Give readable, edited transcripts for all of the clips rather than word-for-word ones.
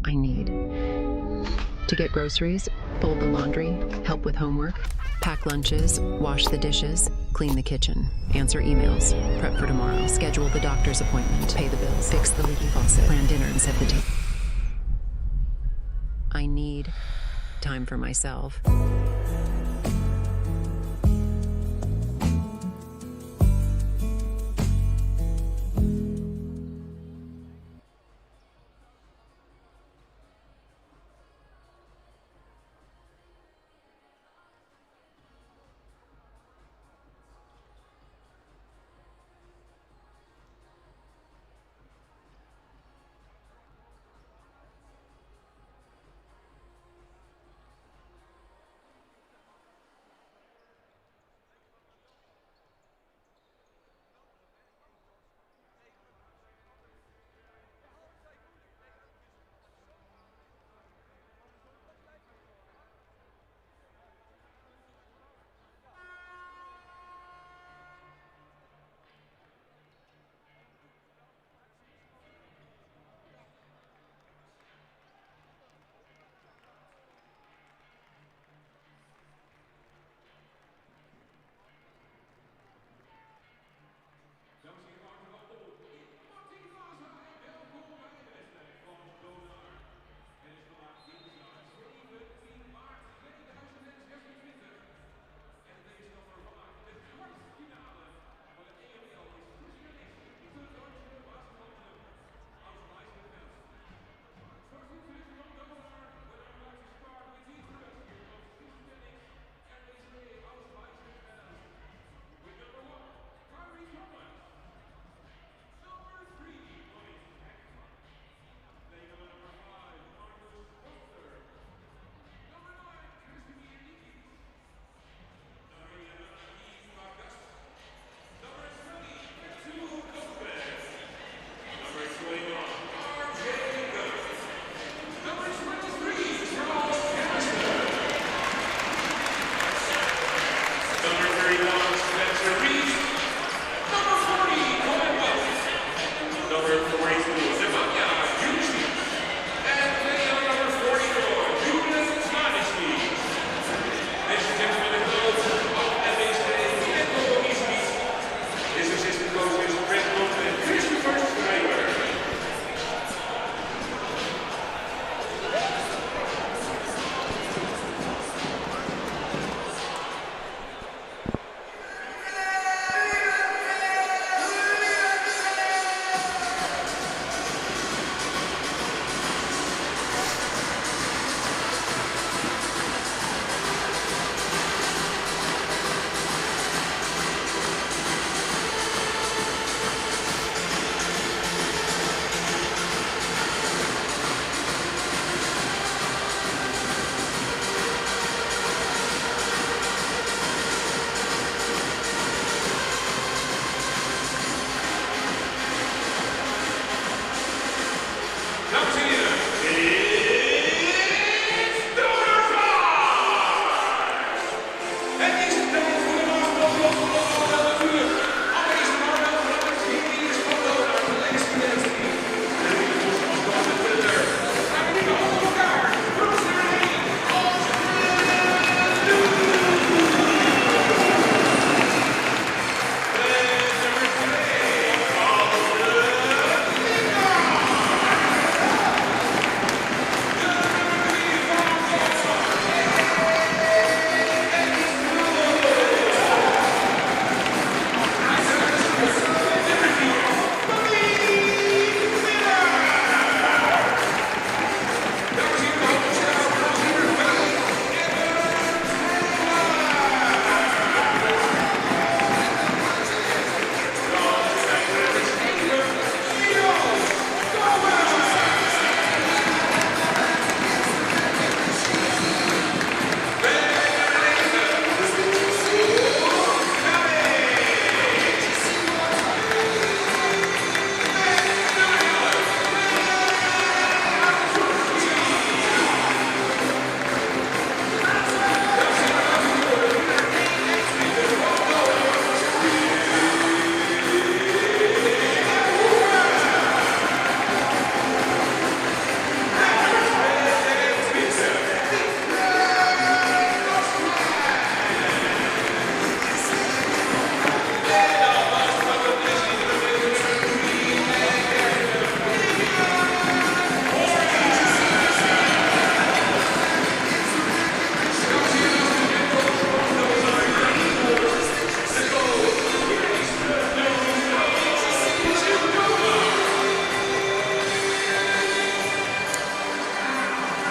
I need to get groceries, fold the laundry, help with homework, pack lunches, wash the dishes, clean the kitchen, answer emails, prep for tomorrow, schedule the doctor's appointment, pay the bills, fix the leaky faucet, plan dinner and set the table. I need time for myself.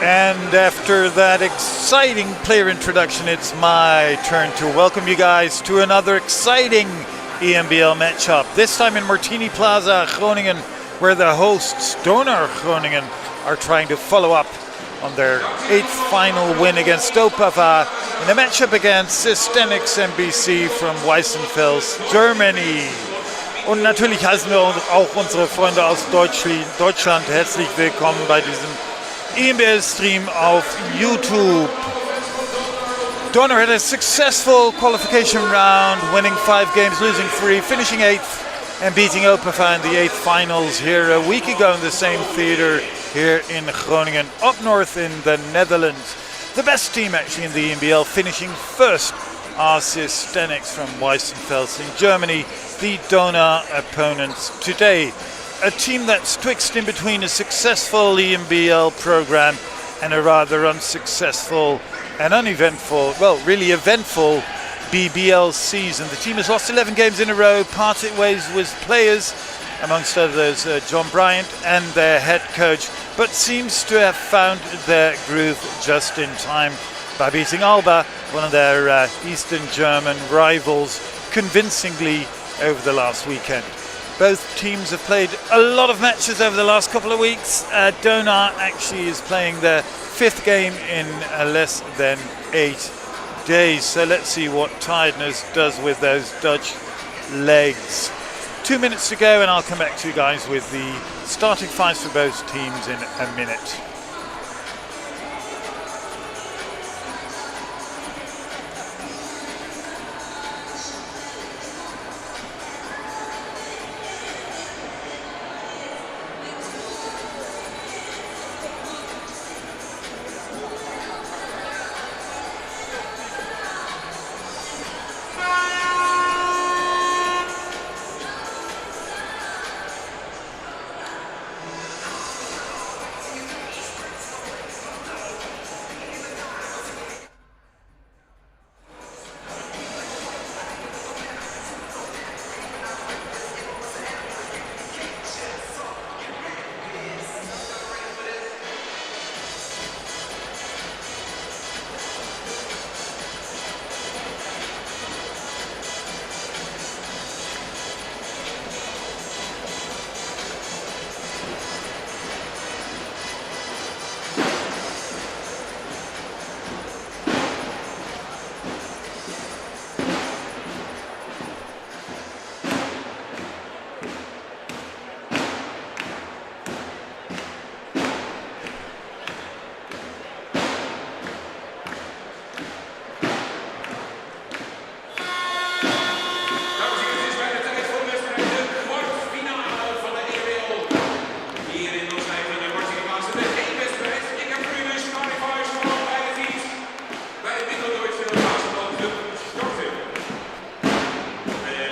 And after that exciting player introduction, it's my turn to welcome you guys to another exciting ENBL matchup. This time in Martini Plaza, Groningen, where the hosts Donar Groningen are trying to follow up on their 8th final win against Opava in a matchup against SYNTAINICS MBC from Weissenfels, Germany. Und natürlich heißen wir auch unsere Freunde aus Deutschland herzlich willkommen bei diesem ENBL-Stream auf YouTube. Donar had a successful qualification round, winning 5 games, losing 3, finishing 8th and beating Opava in the 8th finals here a week ago in the same theater here in Groningen, up north in the Netherlands. The best team actually in the ENBL, finishing first, are SYNTAINICS from Weissenfels in Germany, the Donar opponents today. A team that's twixt in between a successful ENBL program and a rather unsuccessful and uneventful, well, really eventful BBL season. The team has lost 11 games in a row, parted ways with players, amongst others John Bryant and their head coach, but seems to have found their groove just in time by beating Alba, one of their Eastern German rivals, convincingly over the last weekend. Both teams have played a lot of matches over the last couple of weeks. Donar actually is playing their 5th game in less than 8 days. So let's see what tiredness does with those Dutch legs. 2 minutes to go and I'll come back to you guys with the starting fives for both teams in a minute.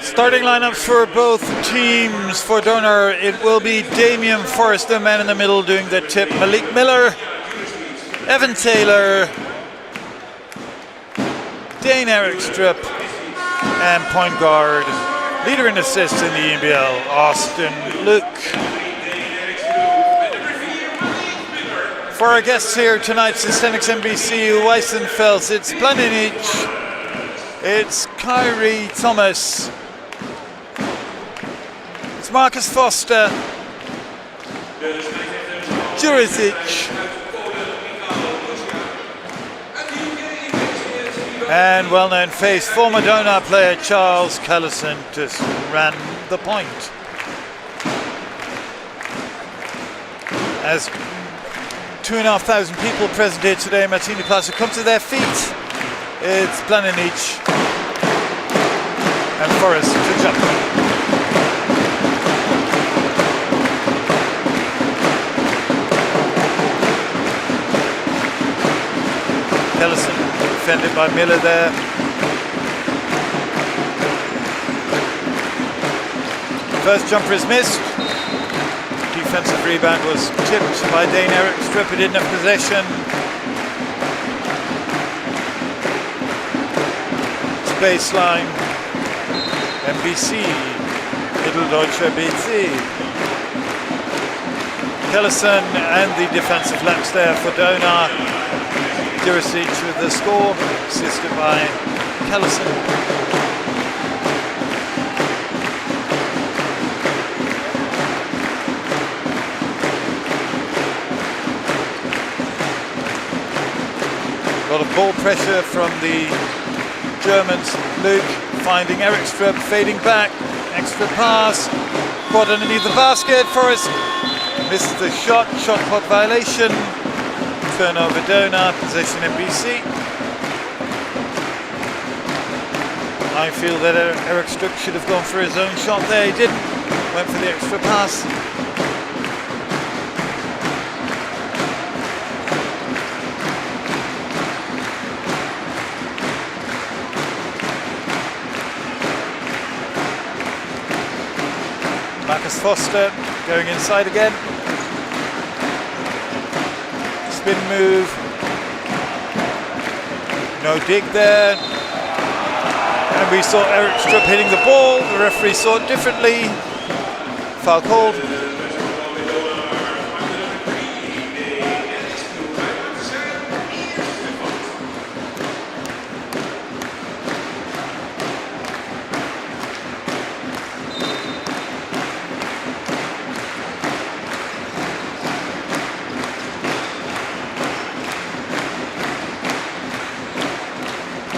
Starting lineups for both teams. For Donar, it will be Damien Forrest, the man in the middle, doing the tip. Malik Miller, Evan Taylor, Dane Erikstrup, and point guard, leader in assists in the ENBL, Austin Luke. For our guests here tonight, SYNTAINICS MBC, Weissenfels, it's Planinic, it's Kyrie Thomas, Marcus Foster, Juricic, and well-known face, former Donar player Charles Callison just ran the point. As 2,500 people present here today in Martini Plaza come to their feet, it's Planinic and Forrest to jump. Ellison defended by Miller there. First jumper is missed. Defensive rebound was tipped by Dane Erikstrup, who didn't have possession. It's baseline. MBC, Mitteldeutscher BC. Kellison and the defensive lapse there for Donar. Jurisic with the score, assisted by Kellison. A lot of ball pressure from the Germans. Luke finding Erikstrup, fading back, extra pass, quad underneath the basket. Forrest misses the shot clock violation. Turnover Donar, possession MBC. I feel that Erikstrup should have gone for his own shot there. He didn't, went for the extra pass. Marcus Foster going inside again. Spin move. No dig there. And we saw Erikstrup hitting the ball. The referee saw it differently. Foul called.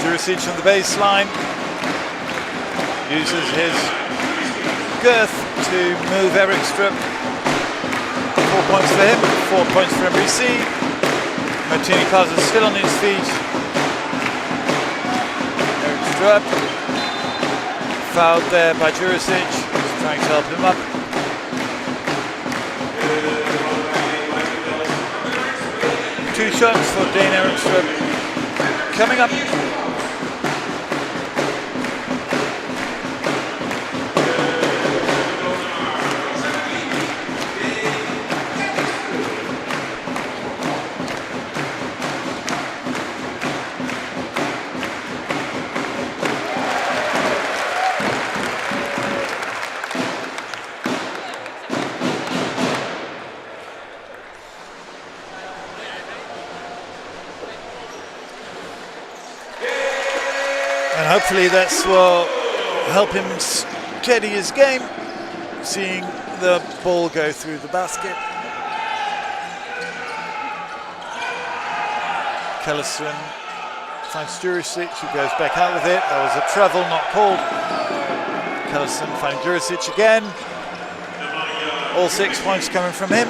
Jurisic on the baseline, uses his girth to move Erikstrup. 4 points for him, 4 points for MBC. Martini Plaza still on his feet. Erikstrup, fouled there by Jurisic, he's trying to help him up. Two shots for Dane Erikstrup coming up. And hopefully that's will help him steady his game, seeing the ball go through the basket. Kellison finds Jurisic, who goes back out with it. That was a travel, not called. Kellison finds Jurisic again. All 6 points coming from him.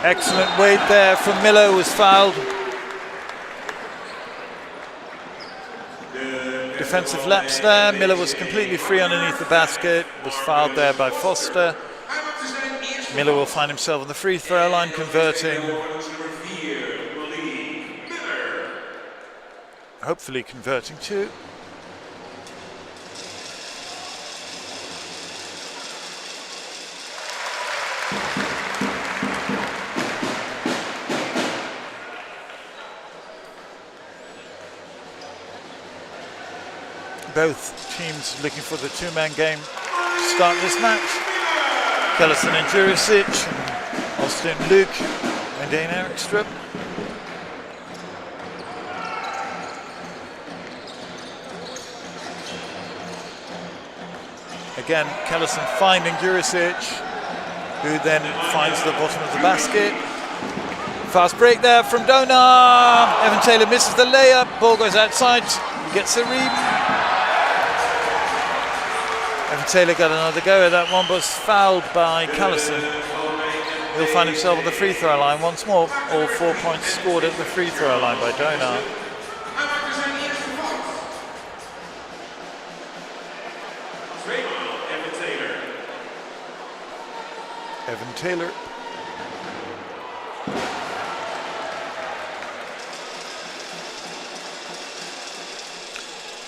Excellent weight there from Miller, was fouled. Defensive lapse there. Miller was completely free underneath the basket, was fouled there by Foster. Miller will find himself on the free throw line, converting. Hopefully converting too. Both teams looking for the two-man game to start this match. Kellison and Jurisic, and Austin Luke, and Dane Erikstrup. Again, Kellison finding Jurisic, who then finds the bottom of the basket. Fast break there from Donar. Evan Taylor misses the layup. Ball goes outside. He gets a rebound. Evan Taylor got another go at that one, but was fouled by Kellison. He'll find himself on the free throw line once more. All 4 points scored at the free throw line by Donar. Evan Taylor.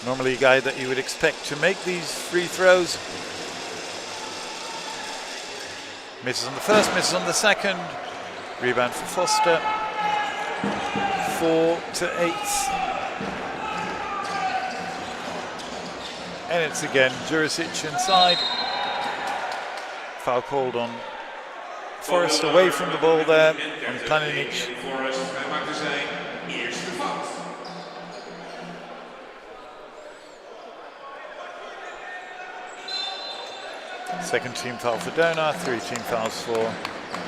Normally a guy that you would expect to make these free throws. Misses on the first, misses on the second. Rebound for Foster. 4-8. And it's again Jurisic inside. Foul called on Forrest away from the ball there. And Planinic. Second team foul for Donar, 3 team fouls for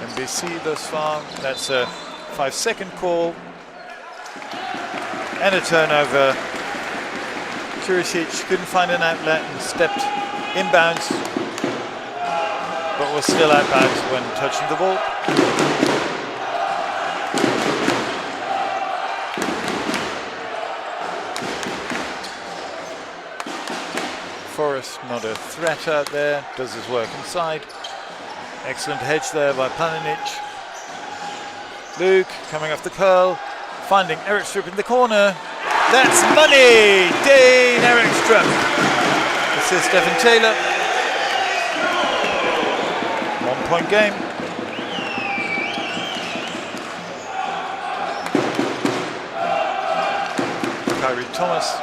MBC thus far. That's a 5-second call. And a turnover. Jurisic couldn't find an outlet and stepped inbounds, but was still outbounds when touching the ball. Forrest not a threat out there, does his work inside. Excellent hedge there by Planinic. Luke coming off the curl, finding Erikstrup in the corner. That's money! Dane Erikstrup. Assist Evan Taylor. 1-point game. Kyrie Thomas.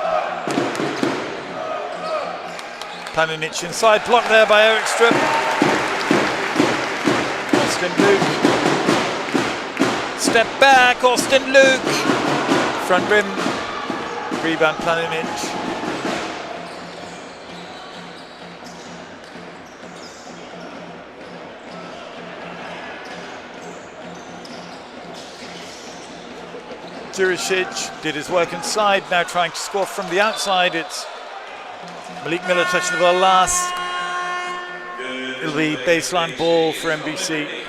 Planinic inside, blocked there by Erikstrup. Austin Luke. Step back, Austin Luke. Front rim. Rebound Planinic. Jurisic did his work inside, now trying to score from the outside. It's Malik Miller touching the ball last. It'll be baseline ball for MBC.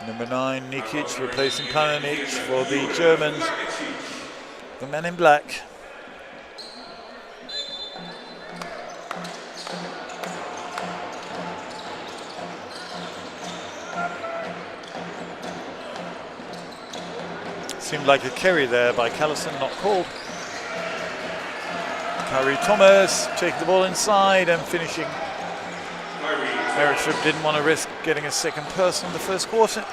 Number 9, Nikic replacing Planinic for the Germans, the men in black. Seemed like a carry there by Callison, not called. Kyrie Thomas taking the ball inside and finishing. Erikstrup didn't want to risk getting a second person in the first quarter.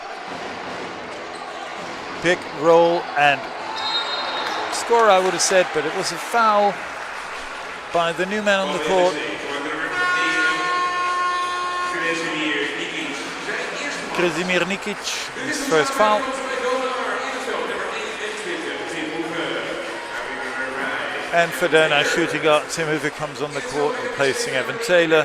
Pick, roll, and score, I would have said, but it was a foul by the new man on the court. Krasimir Nikic, his first foul. And for Donar shooting guard, Tim Hoover comes on the court, replacing Evan Taylor.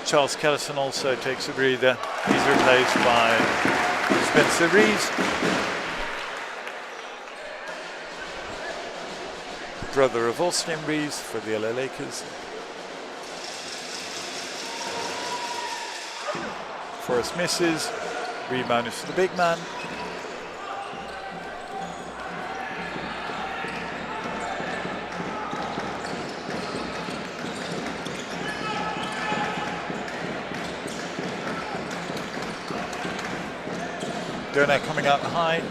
Charles Callison also takes a breather. He's replaced by Spencer Reeves. Brother of Austin Reeves for the LA Lakers. Forrest misses. Rebound is for the big man. Donar coming out high.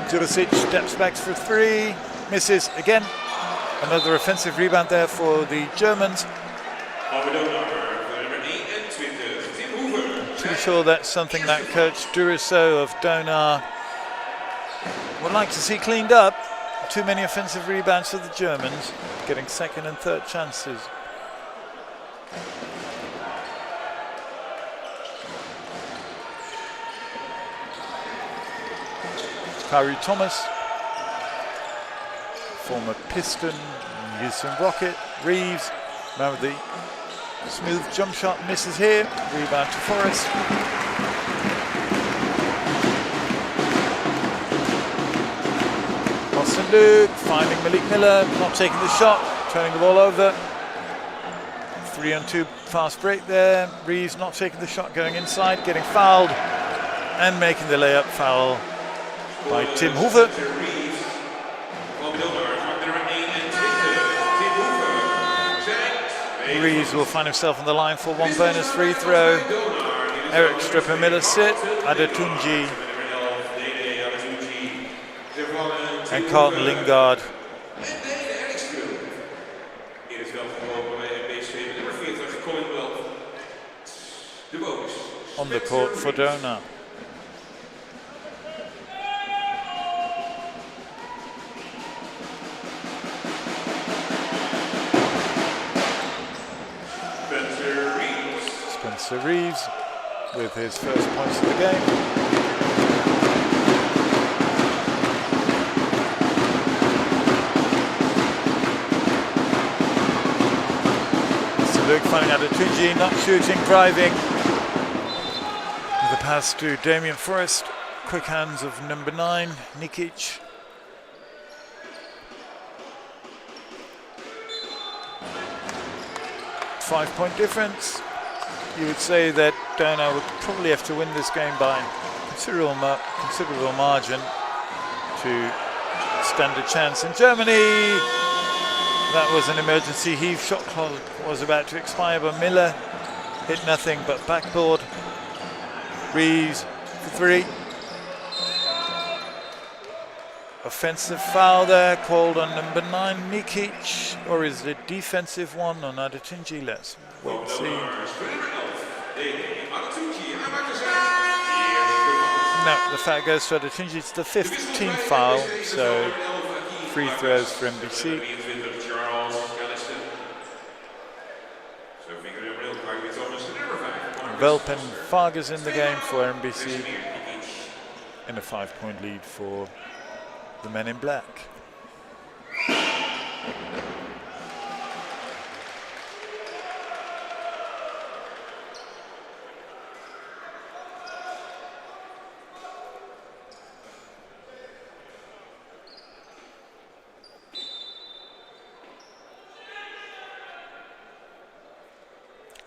Jurisic steps back for 3, misses again. Another offensive rebound there for the Germans. Pretty sure that's something that Coach Duriso of Donar would like to see cleaned up. Too many offensive rebounds for the Germans, getting second and third chances. Kyrie Thomas, former Piston, Houston Rocket. Reeves, man with the smooth jump shot, misses here. Rebound to Forrest. Austin Luke finding Malik Miller, not taking the shot, turning the ball over. 3-on-2 fast break there. Reeves not taking the shot, going inside, getting fouled, and making the layup foul by Tim Hoover. Reeves will find himself on the line for one bonus free throw. Erikstrup and Miller sit. Adetunji and Carlton Lingard. On the court for Donar. Spencer Reeves with his first points of the game. So Luke finding out Atunji, not shooting, driving. The pass to Damien Forrest, quick hands of number 9, Nikic. Five-point difference. You would say that Donar would probably have to win this game by considerable margin to stand a chance. In Germany, that was an emergency heave. Shot clock was about to expire, but Miller hit nothing but backboard. Reeves for 3. Offensive foul there called on number 9, Nikic, or is it a defensive one on Adetunji? Let's wait and see. No, the foul goes to Adetunji. It's the 5th team foul, so free throws for MBC. Velpen Vargas in the game for MBC, and a 5-point lead for the men in black.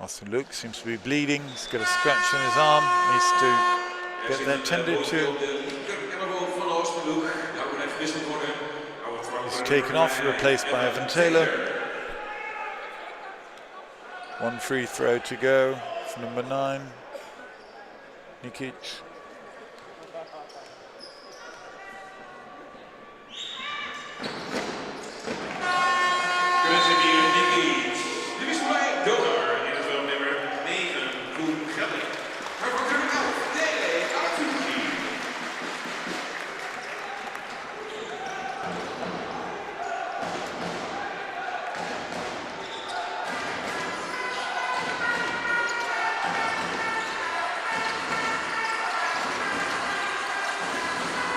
Austin Luke seems to be bleeding. He's got a scratch on his arm. Needs to get that tended to. He's taken off, replaced by Evan Taylor. 1 free throw to go for number 9, Nikic.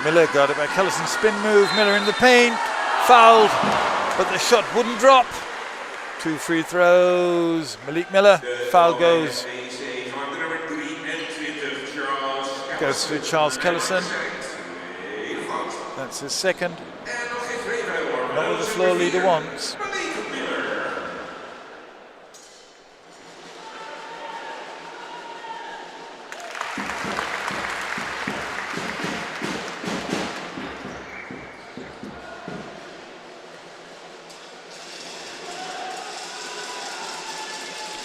Miller got it by Kellison, spin move, Miller in the paint, fouled, but the shot wouldn't drop. 2 free throws, Malik Miller, foul goes to Charles Kellison. That's his second, not what the floor leader wants.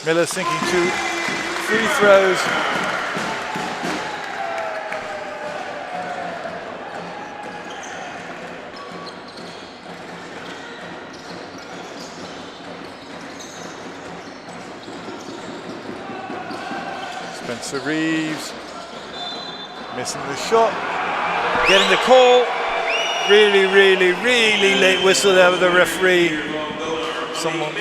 Miller sinking 2 free throws. Spencer Reeves missing the shot, getting the call. Really late whistle there with the referee. Someone.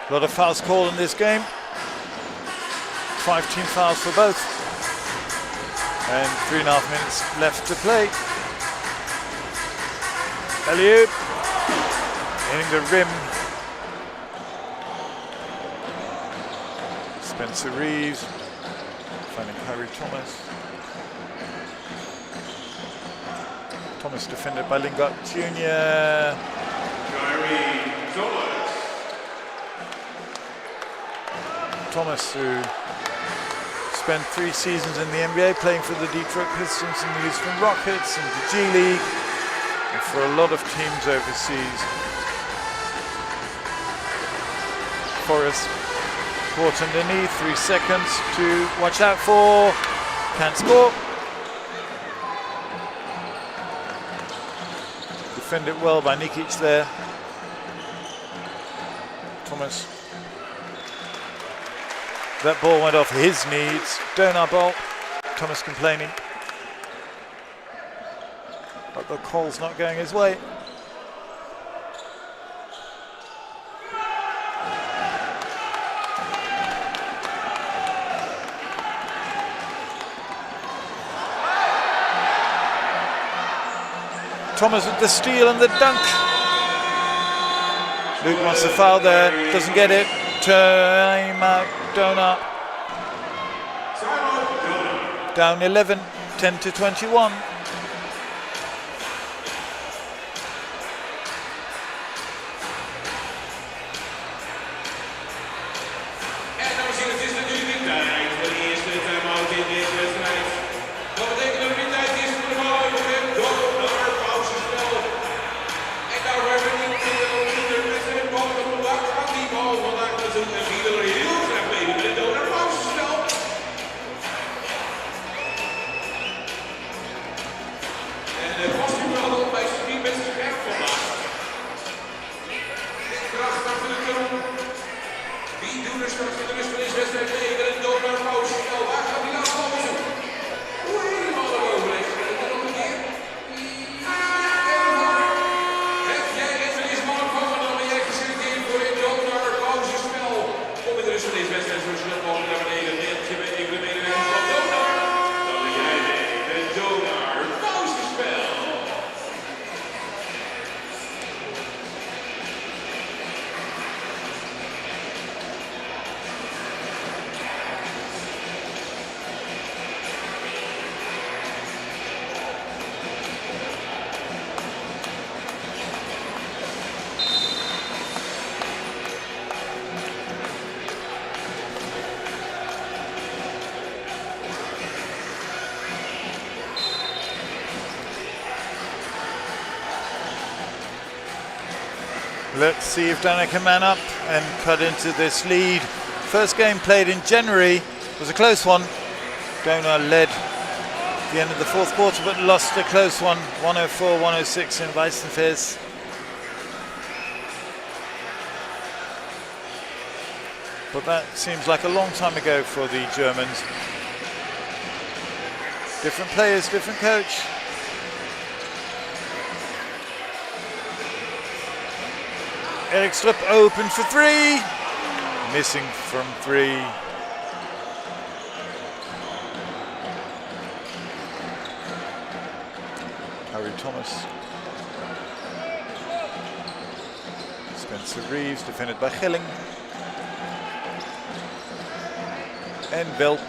A lot of fouls called in this game. 5 team fouls for both. And 3.5 minutes left to play. Alley-oop. Hitting the rim. Spencer Reeves. Finding Harry Thomas. Thomas defended by Lingard Jr. Thomas, who spent 3 seasons in the NBA playing for the Detroit Pistons and the Houston Rockets and the G League, and for a lot of teams overseas. Forrest caught underneath, 3 seconds to watch out for. Can't score. Defended well by Nikic there. Thomas. That ball went off his knee. It's Donar ball. Thomas complaining. But the call's not going his way. Thomas with the steal and the dunk. Luke wants the foul there, doesn't get it. Time out, Donar. Down 11, 10-21. Let's see if Donar can man up and cut into this lead. First game played in January was a close one. Donar led at the end of the 4th quarter but lost a close one, 104-106 in Weissenfels. But that seems like a long time ago for the Germans. Different players, different coach. Eric Strupp open for 3. Missing from 3. Harry Thomas. Spencer Reeves defended by Gelling. And Velp.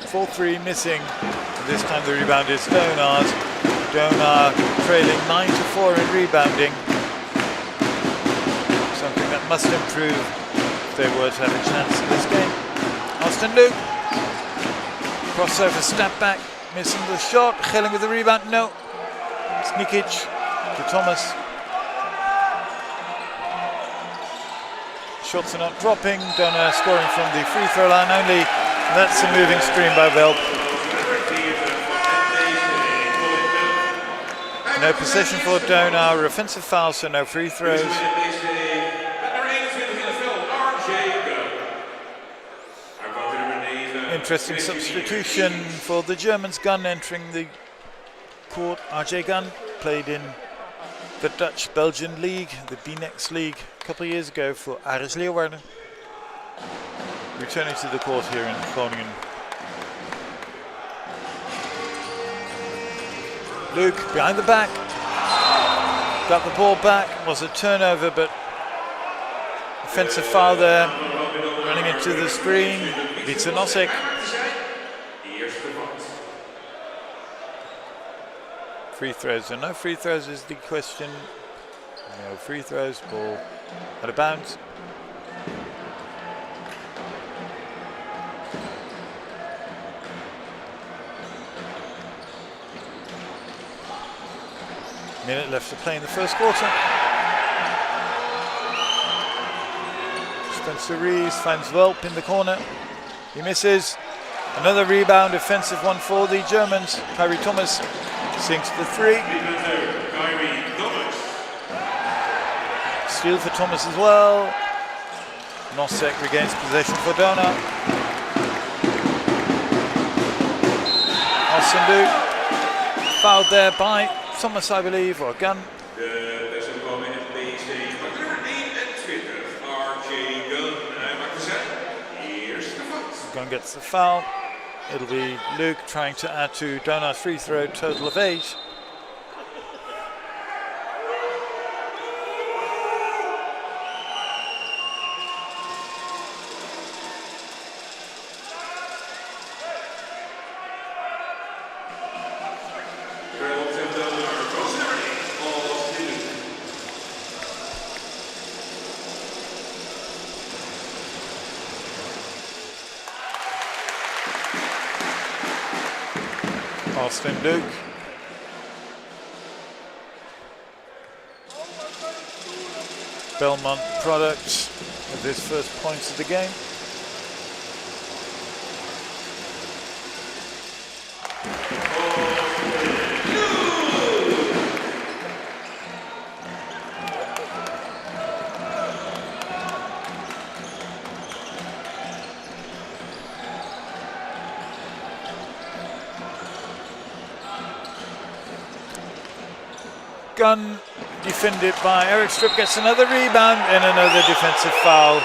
4-3 missing. And this time the rebound is Donar's. Donar trailing 9-4 in rebounding. Something that must improve if they were to have a chance in this game. Austin Luke. Crossover, step back, missing the shot. Gelling with the rebound, no. It's Nikic to Thomas. Shots are not dropping. Donar scoring from the free throw line only. That's a moving screen by Velp. No possession for Donar. Offensive foul, so no free throws. Interesting substitution for the Germans. Gunn entering the court. RJ Gunn played in the Dutch-Belgian league, the B-Next league, a couple of years ago for Aris Leeuwarden. Returning to the court here in Groningen. Luke behind the back. Got the ball back. Was a turnover, but offensive foul there. Running into the screen. Beats Nosek. Free throws. No free throws is the question. No free throws. Ball out of bounds. Minute left to play in the first quarter. Spencer Reeves finds Welp in the corner. He misses. Another rebound, offensive one for the Germans. Kyrie Thomas sinks the three. Steal for Thomas as well. Nosek regains possession for Donar. Alcindou fouled there by Thomas, I believe, or a gun. Gun gets the foul. It'll be Luke trying to add to Donar's free throw, total of 8. Austin Luke. Belmont product of his first points of the game. Gun defended by Eric Strip, gets another rebound and another defensive foul.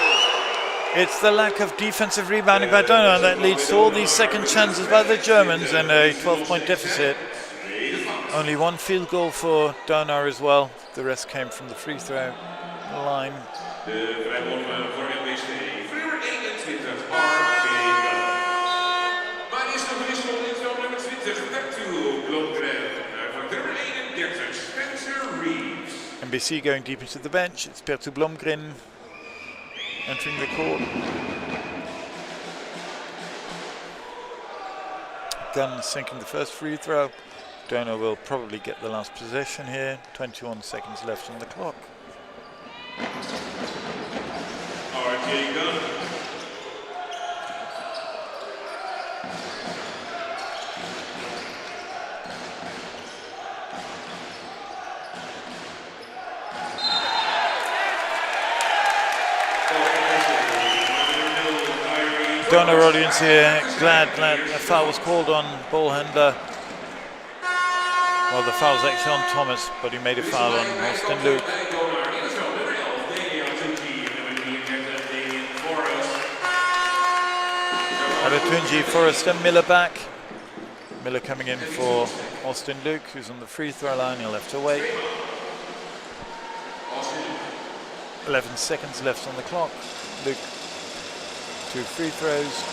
It's the lack of defensive rebounding by Donar that leads to all these second chances by the Germans and a 12-point deficit. Only one field goal for Donar as well. The rest came from the free throw line. MBC going deep into the bench. It's Bertu Blomgren entering the court. Gunn sinking the first free throw. Donar will probably get the last possession here. 21 seconds left on the clock. RJ Gunn. Donar audience here, glad a foul was called on ball handler. Well, the foul was actually on Thomas, but he made a foul on Austin Luke. Adetunji, Forrest and Miller back. Miller coming in for Austin Luke, who's on the free throw line. He'll have to wait. 11 seconds left on the clock. Luke, 2 free throws.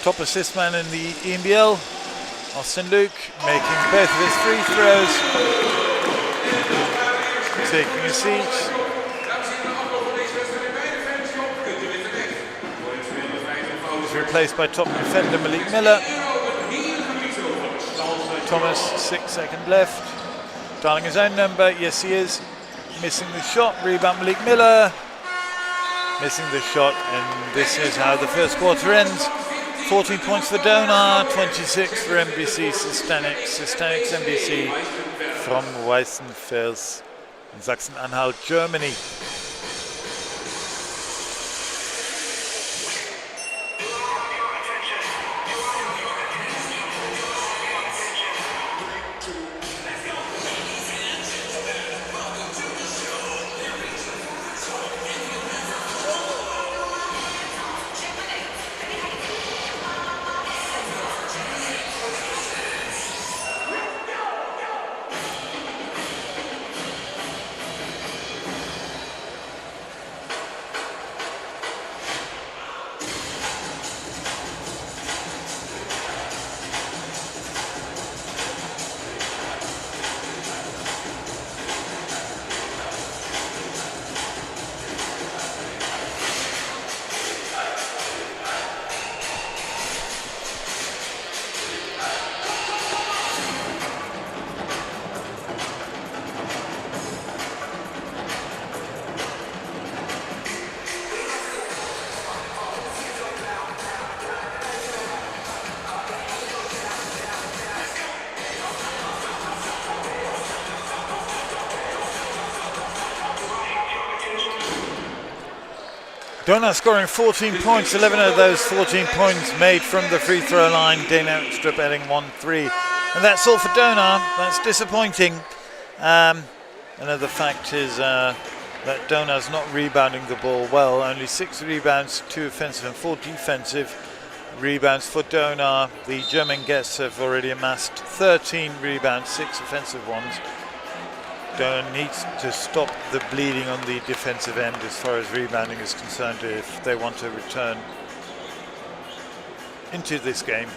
Top assist man in the ENBL, Austin Luke, making both of his free throws. Taking a seat. Replaced by top defender Malik Miller. Thomas, 6 seconds left. Dialing his own number, yes he is. Missing the shot, rebound Malik Miller. Missing the shot, and this is how the first quarter ends. 14 points for Donar, 26 for MBC SYNTAINICS. SYNTAINICS MBC from Weißenfels in Sachsen-Anhalt, Germany. Donar scoring 14 points, 11 of those 14 points made from the free throw line. Donar Strip adding 1-3. And that's all for Donar. That's disappointing. Another fact is that Donar's not rebounding the ball well. Only 6 rebounds, 2 offensive and 4 defensive rebounds for Donar. The German guests have already amassed 13 rebounds, 6 offensive ones. Donar needs to stop the bleeding on the defensive end as far as rebounding is concerned if they want to return into this game.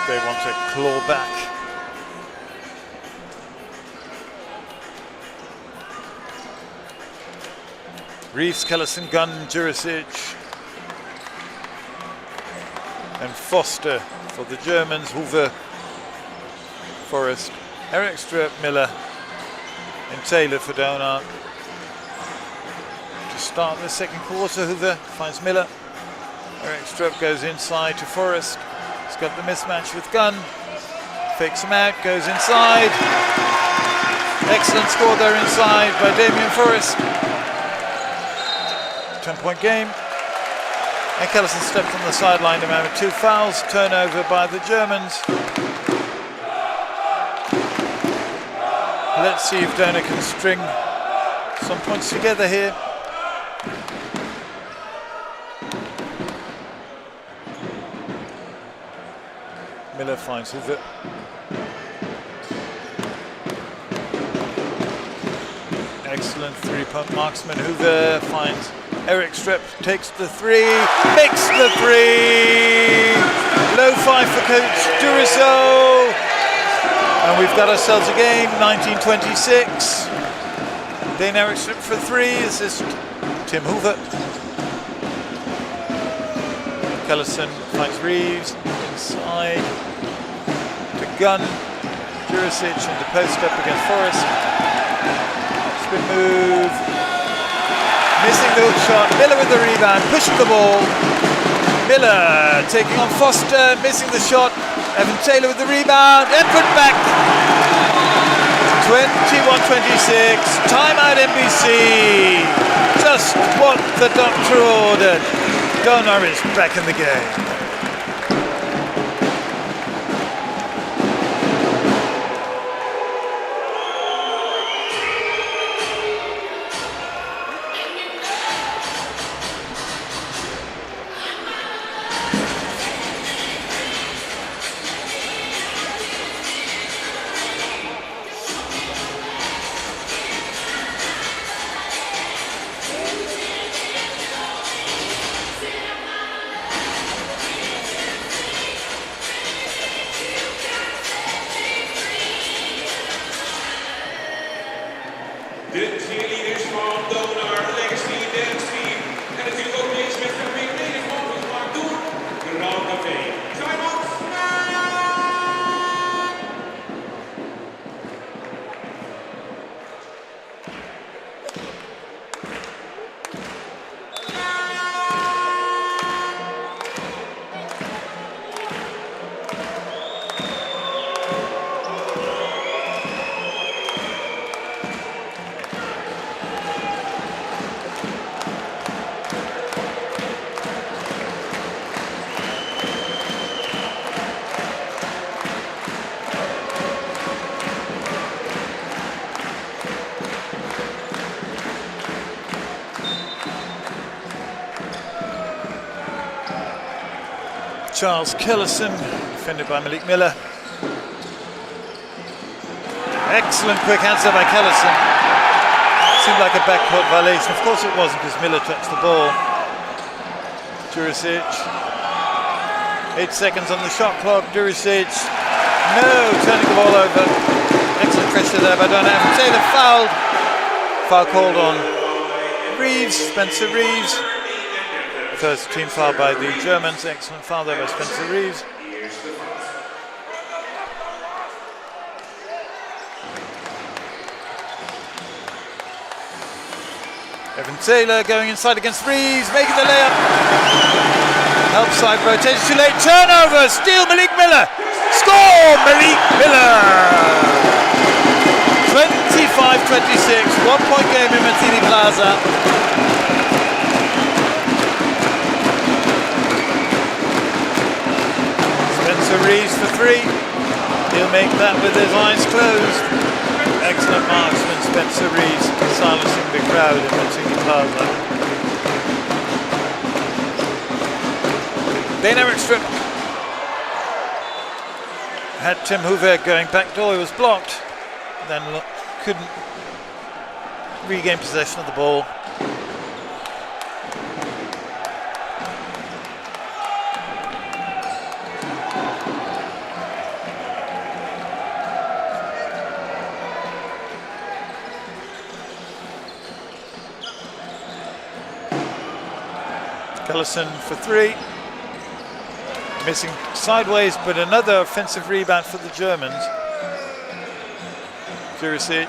They want to claw back. Reeves, Kellison, Gunn, Jurisic and Foster for the Germans. Hoover, Forrest, Eric Strupp, Miller and Taylor for Donar. To start the second quarter, Hoover finds Miller. Eric Strupp goes inside to Forrest. He's got the mismatch with Gunn. Fakes him out, goes inside. Excellent score there inside by Damien Forrest. 10-point game. And Kellison stepped on the sideline to with 2 fouls. Turnover by the Germans. Let's see if Donar can string some points together here. Miller finds Hoover. Excellent 3-point marksman. Hoover finds Eric Strupp, takes the 3, makes the 3! Low 5 for coach Duriso. And we've got ourselves a game, 1926. Dane Eric Strupp for 3, assist Tim Hoover. Kellison finds Reeves, inside to Gunn. Jurisic into post up against Forrest. Spin move. Missing the hook shot. Miller with the rebound, pushing the ball. Miller taking on Foster, missing the shot. Evan Taylor with the rebound and put back. 21-26. Timeout MBC. Just what the doctor ordered. Donar is back in the game. De cheerleaders van Donar, Legacy, Dance Team. En natuurlijk ook deze wedstrijd weer mede mogelijk gemaakt door Grand Café. Time-out! Charles Kellison, defended by Malik Miller. Excellent quick answer by Kellison. Seemed like a backcourt violation. Of course it wasn't because Miller touched the ball. Jurisic. 8 seconds on the shot clock. Jurisic. No, turning the ball over. Excellent pressure there by Donar. Taylor fouled. Foul called on Reeves, Spencer Reeves. First team foul by the Germans. Excellent foul there by Spencer Reeves. Evan Taylor going inside against Reeves, making the layup. Help side rotation, too late. Turnover, steal Malik Miller. Score Malik Miller. 25-26, 1-point game in Martini Plaza. Spencer Reeves for 3. He'll make that with his eyes closed. Excellent marksman, Spencer Reeves, silencing the crowd in Martini Plaza. Donar strip. Had Tim Hoover going back door, he was blocked. Then couldn't regain possession of the ball. Kellison for 3. Missing sideways, but another offensive rebound for the Germans. Jurisic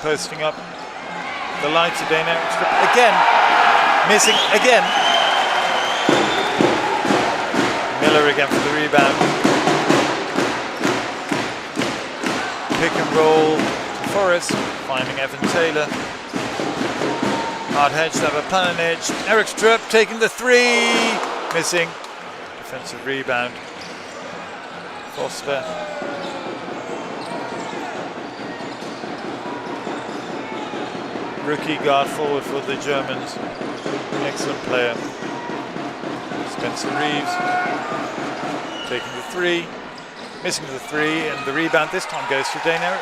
posting up the line to Donar. Again, missing again. Miller again for the rebound. Pick and roll to Forrest, finding Evan Taylor. Hard hedge to have a Planinic. Eric Strupp taking the 3, missing. Defensive rebound. Foster. Rookie guard forward for the Germans. Excellent player. Spencer Reeves taking the 3, missing the 3, and the rebound this time goes to Donar.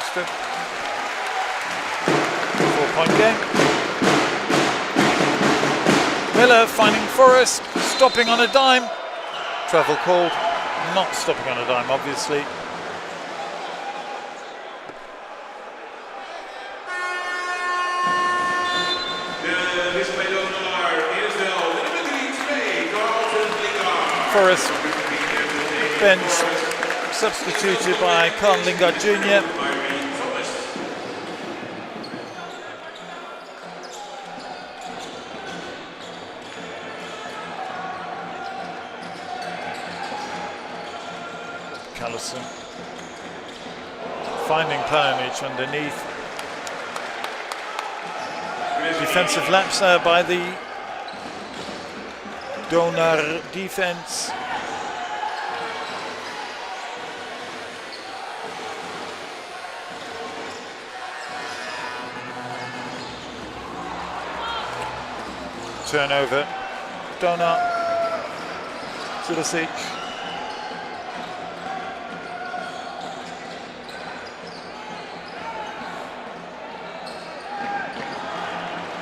4-point game. Miller finding Forrest, stopping on a dime. Travel called, not stopping on a dime, obviously. Forrest bench substituted by Carl Lingard Jr. Callison finding Planinic underneath. Defensive lapse there by the Donar defense. Turnover. Donar. Jurisic.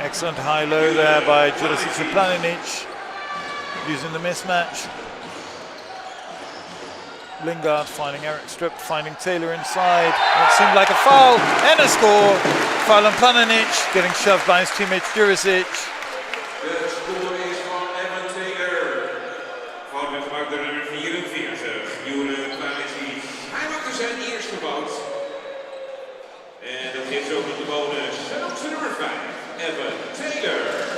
Excellent high-low there by Jurisic and Planinic, using the mismatch. Lingard finding Eric Strupp, finding Taylor inside. It seemed like a foul, and a score. Foul on Planinic, getting shoved by his teammate Jurisic. De score is van Evan Taylor. Fout met de nummer 44, Jure Planinic. Hij maakte zijn eerste fout. En dat geeft ook nog de bonus. En op zijn nummer 5, Evan Taylor.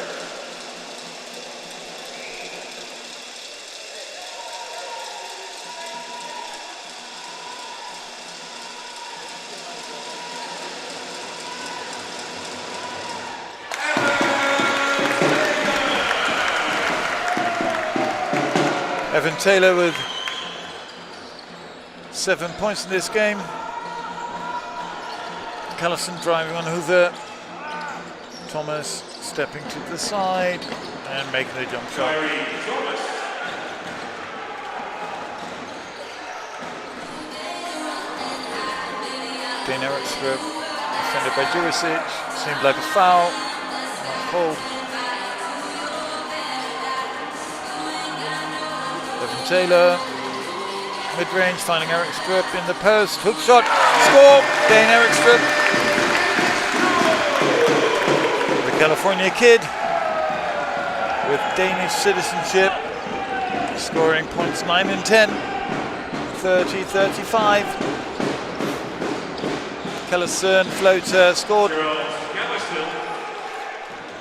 Evan Taylor with 7 points in this game. Callison driving on Hoover. Thomas stepping to the side and making the jump shot. Donar Strupp, defended by Jurisic. Seemed like a foul, not called. Evan Taylor, mid-range, finding Eric Strupp in the post. Hook shot, score! Donar Strupp. The California kid with Danish citizenship, scoring points 9 and 10, 30-35. Callison, floater, scored.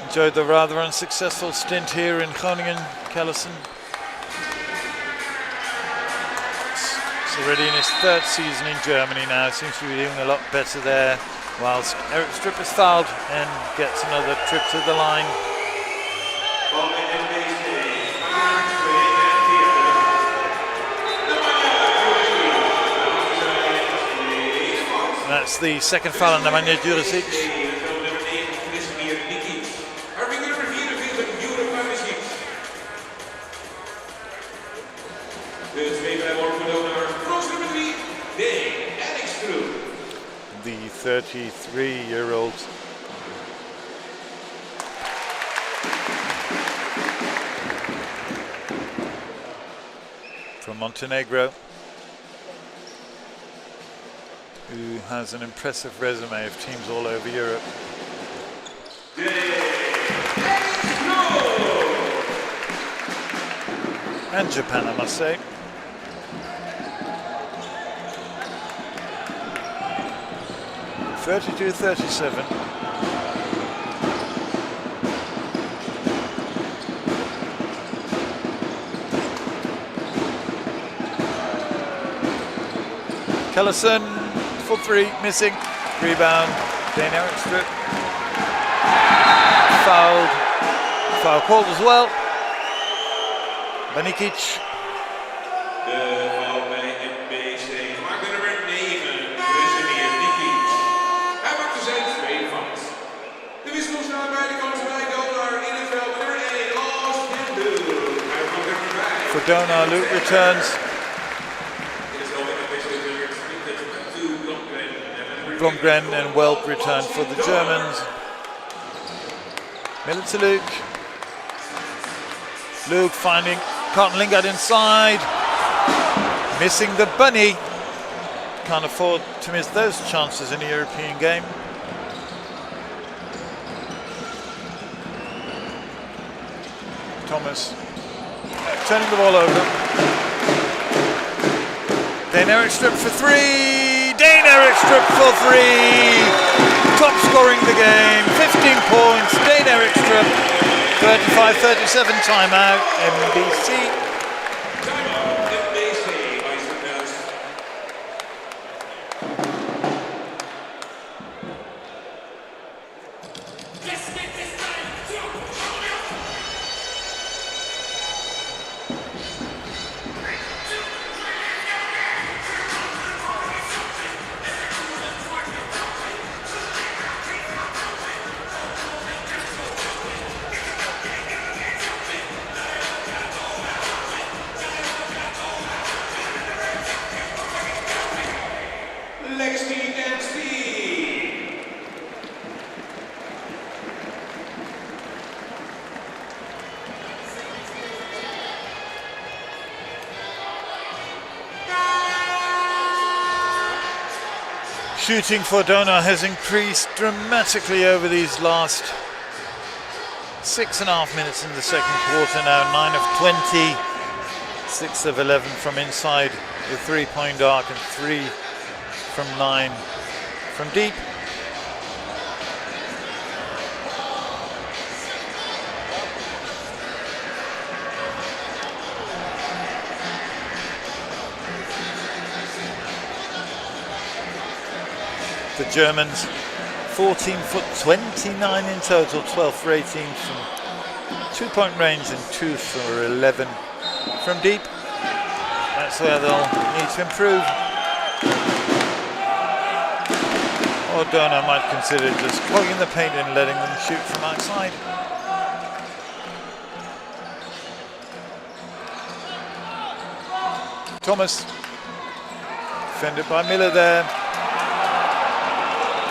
Enjoyed the rather unsuccessful stint here in Groningen, Callison. He's already in his 3rd season in Germany now, seems to be doing a lot better there, whilst Eric Strupp is fouled and gets another trip to the line. van de MBC. That's the second foul on Nemanja Jurisic. The 33-year-old. From Montenegro, who has an impressive resume of teams all over Europe. And Japan, I must say. (32-37). Kellison for three, missing. Rebound, Donar strip. Fouled. Foul called as well. Banikic. De foul bij MBC. Maakt nummer 9. Hij maakte zijn tweede fout. De wissel staat bij de kant bij Donar in het veld. Nummer 1, Luke. Hij maakt er 5. For Donar, Luke returns. Blomgren and Welp return for the Germans. Miller to Luke. Luke finding Carlton Lingard inside. Missing the bunny. Can't afford to miss those chances in a European game. Thomas turning the ball over. Donar strip for three. Donar strip for three. Top scoring the game. 15 points. Donar strip. 35-37 timeout. MBC. Timeout MBC by SYNTAINICS. Shooting for Donar has increased dramatically over these last 6.5 minutes in the second quarter now. 9 of 20, 6 of 11 from inside the three-point arc and 3 from 9 from deep. The Germans 14 foot 29 in total, 12 for 18 from 2-point range and 2 for 11 from deep. That's where they'll need to improve. Or Donar might consider just clogging the paint and letting them shoot from outside. Thomas, defended by Miller there.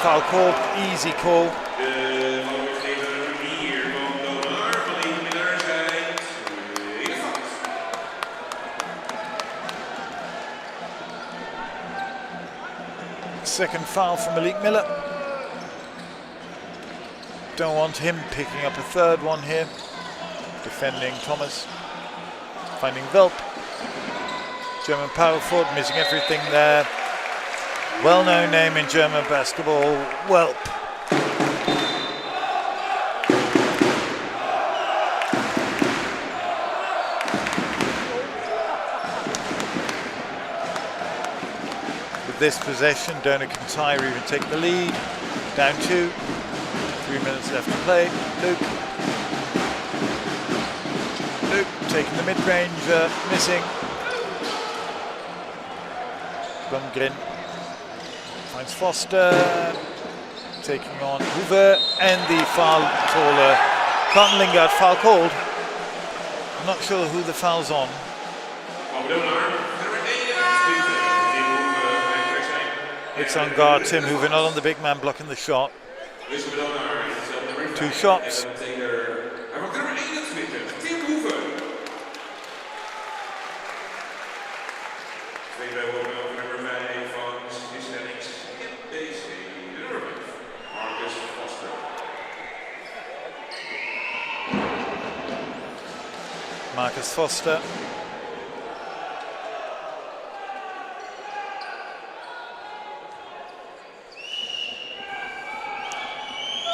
Foul called, easy call. De mogelijkheden nummer 4 van Donar, van Miller zijn tweede fout. Second foul from Malik Miller. Don't want him picking up a third one here. Defending Thomas. Finding Welp. German power forward, missing everything there. Well-known name in German basketball, Welp. With this possession, Donar can tie or even take the lead. Down 2, 3 minutes left to play. Luke. taking the mid-range, missing. Groningen finds Foster, taking on Hoover, and the foul taller. Carlton Lingard foul called. I'm not sure who the foul's on. It's on guard Tim Hoover, not on the big man blocking the shot. 2 shots. Marcus Foster.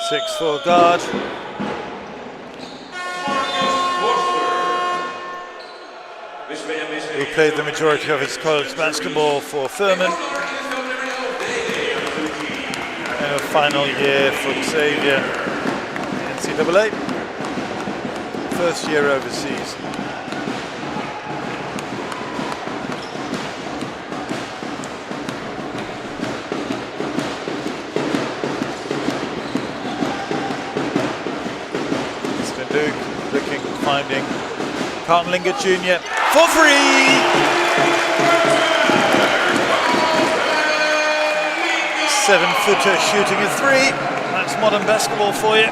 Six for guard. Who played the majority of his college basketball for Furman. And a final year for Xavier NCAA. First year overseas. Looking, finding Carlton Lingard Jr. for 3! Seven-footer shooting a 3. That's modern basketball for you.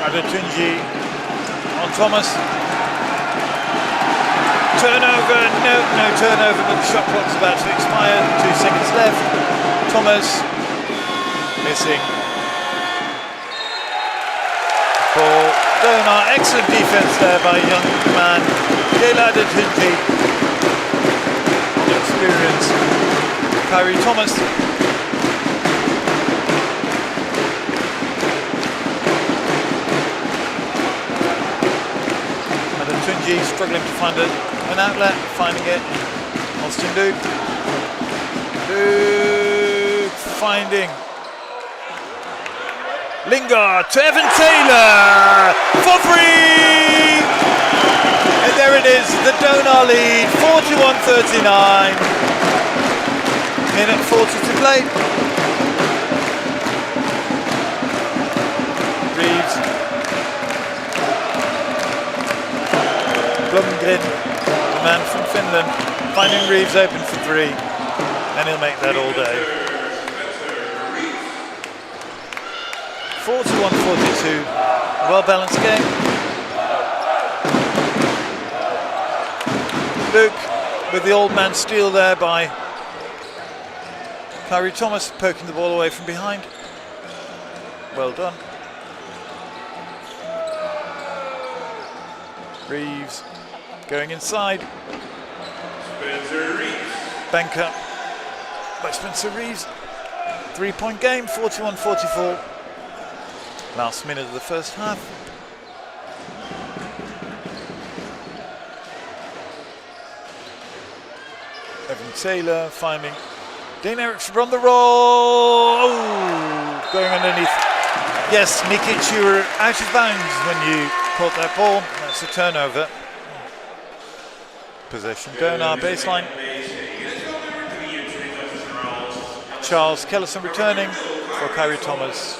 Adetunji on Thomas. Turnover, no turnover, but the shot clock's about to expire. 2 seconds left. Thomas missing. For Donar, excellent defense there by young man Gela Adetunji. Experience. Kyrie Thomas. Adetunji struggling to find an outlet, finding it. Austin Duke. Duke finding Lingard to Evan Taylor for 3! And there it is, the Donar lead, 41-39. Minute 40 to play. Reeves. Blomgren, the man from Finland, finding Reeves open for 3. And he'll make that all day. 41-42, well-balanced game. Luke with the old man steal there by Kyrie Thomas, poking the ball away from behind. Well done. Reeves going inside. Spencer Reeves. Bank up by Spencer Reeves. 3-point game, 41-44. Last minute of the first half. Evan Taylor finding Dane Erickson on the roll. Oh, going underneath. Yes, Mikic, you were out of bounds when you caught that ball. That's a turnover. Possession. Donar baseline. Charles Kellison returning for Kyrie Thomas.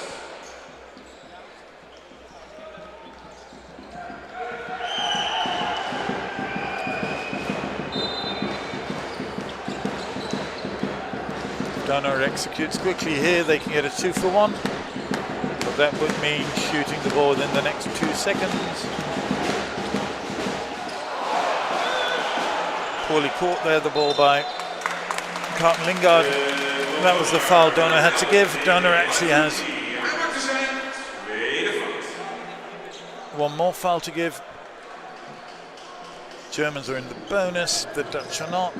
Donar executes quickly here, they can get a 2 for 1, but that would mean shooting the ball within the next 2 seconds. Poorly caught there, the ball by Carlton Lingard. That was the foul Donar had to give. Donar actually has 1 more foul to give. Germans are in the bonus, the Dutch are not.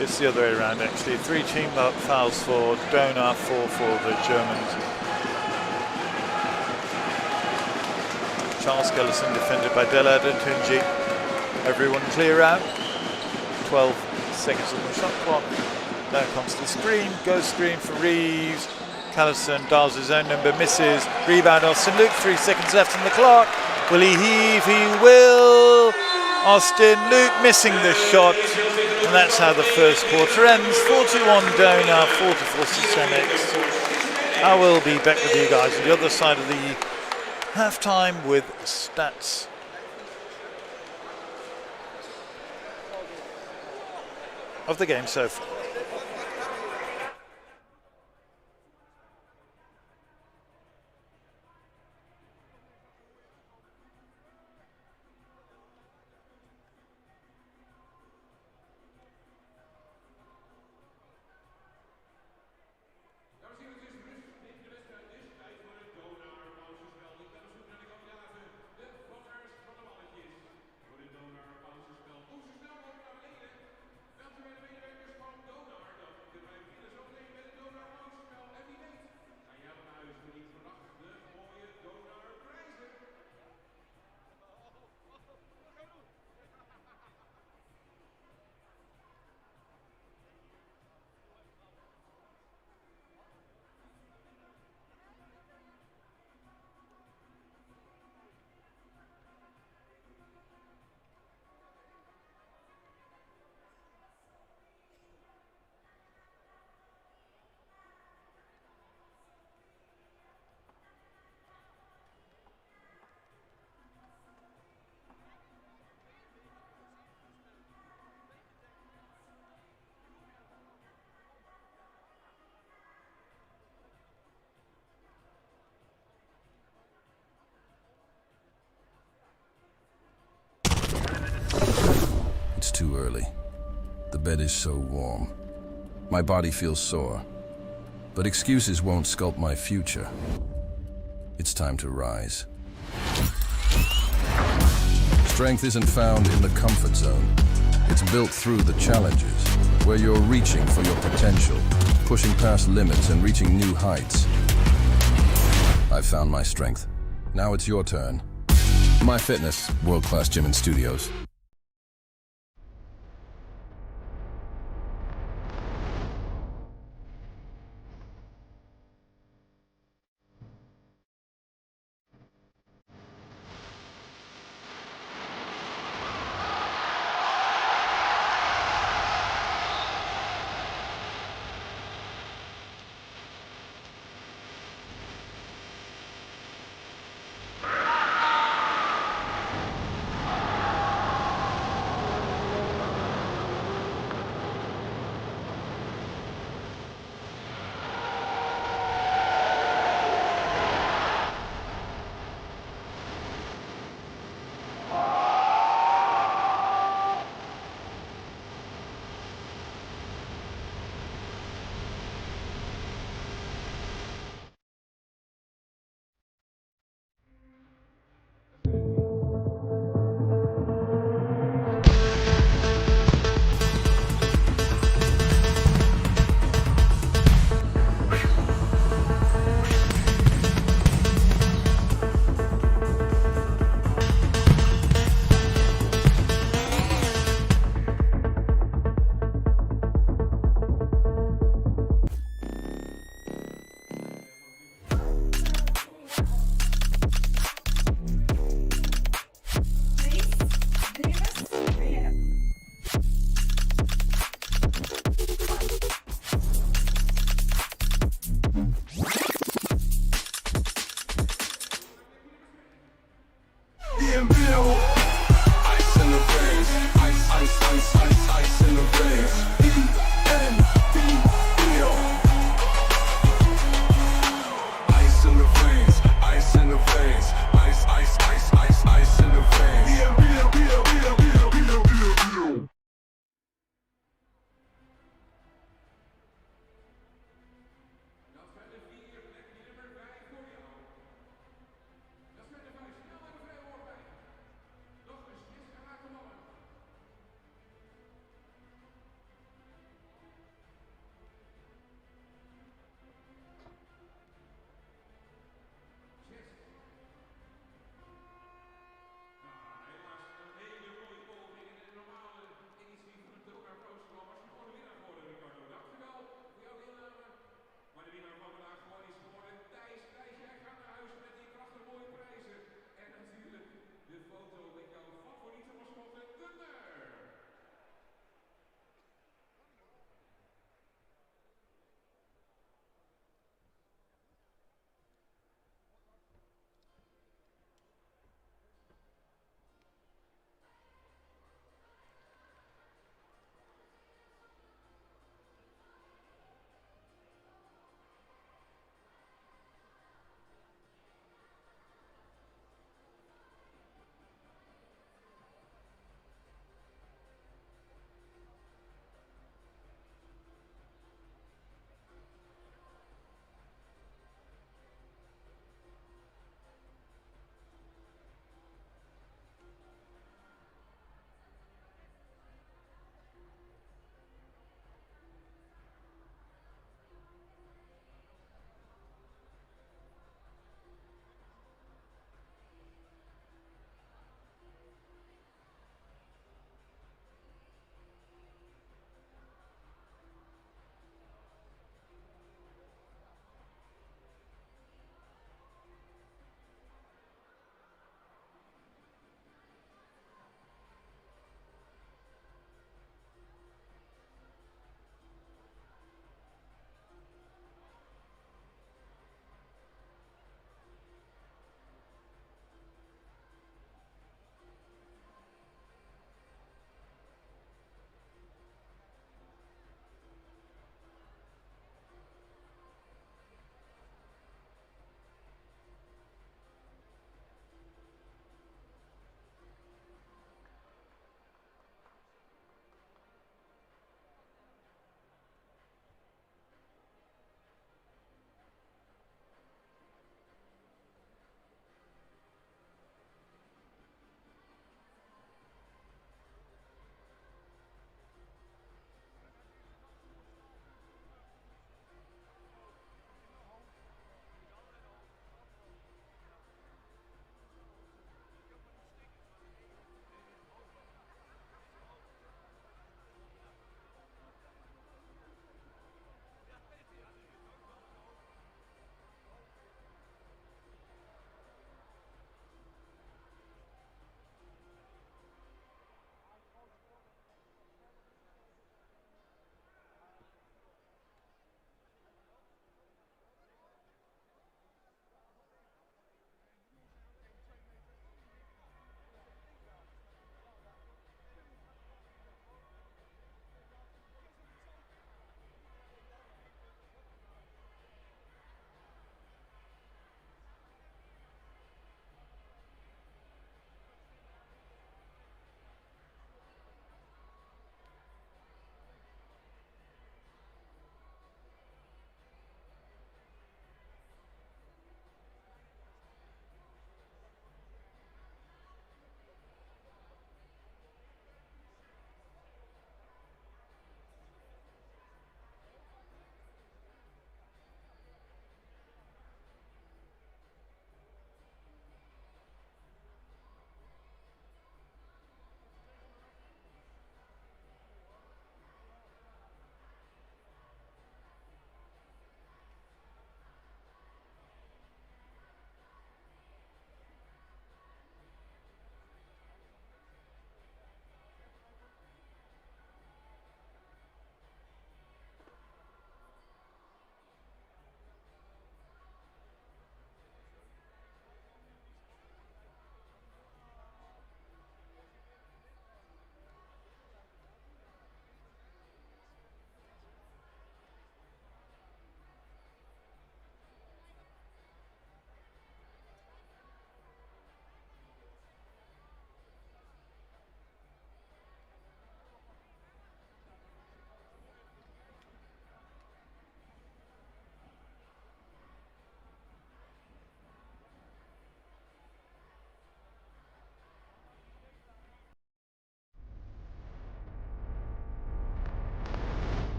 It's the other way around actually. 3 team fouls for Donar, 4 for the Germans. Charles Kellison defended by Dela Adetunji. Everyone clear out. 12 seconds on the shot clock. There comes the screen, goes screen for Reeves. Callison dials his own number, misses. Rebound Austin Luke, 3 seconds left on the clock. Will he heave? He will. Austin Luke missing the shot. And that's how the first quarter ends. 41 Donar, 44 SYNTAINICS. I will be back with you guys on the other side of the halftime with stats. Of the game so far. It's too early. The bed is so warm. My body feels sore. But excuses won't sculpt my future. It's time to rise. Strength isn't found in the comfort zone. It's built through the challenges, where you're reaching for your potential, pushing past limits and reaching new heights. I've found my strength. Now it's your turn. My Fitness, world-class gym and studios.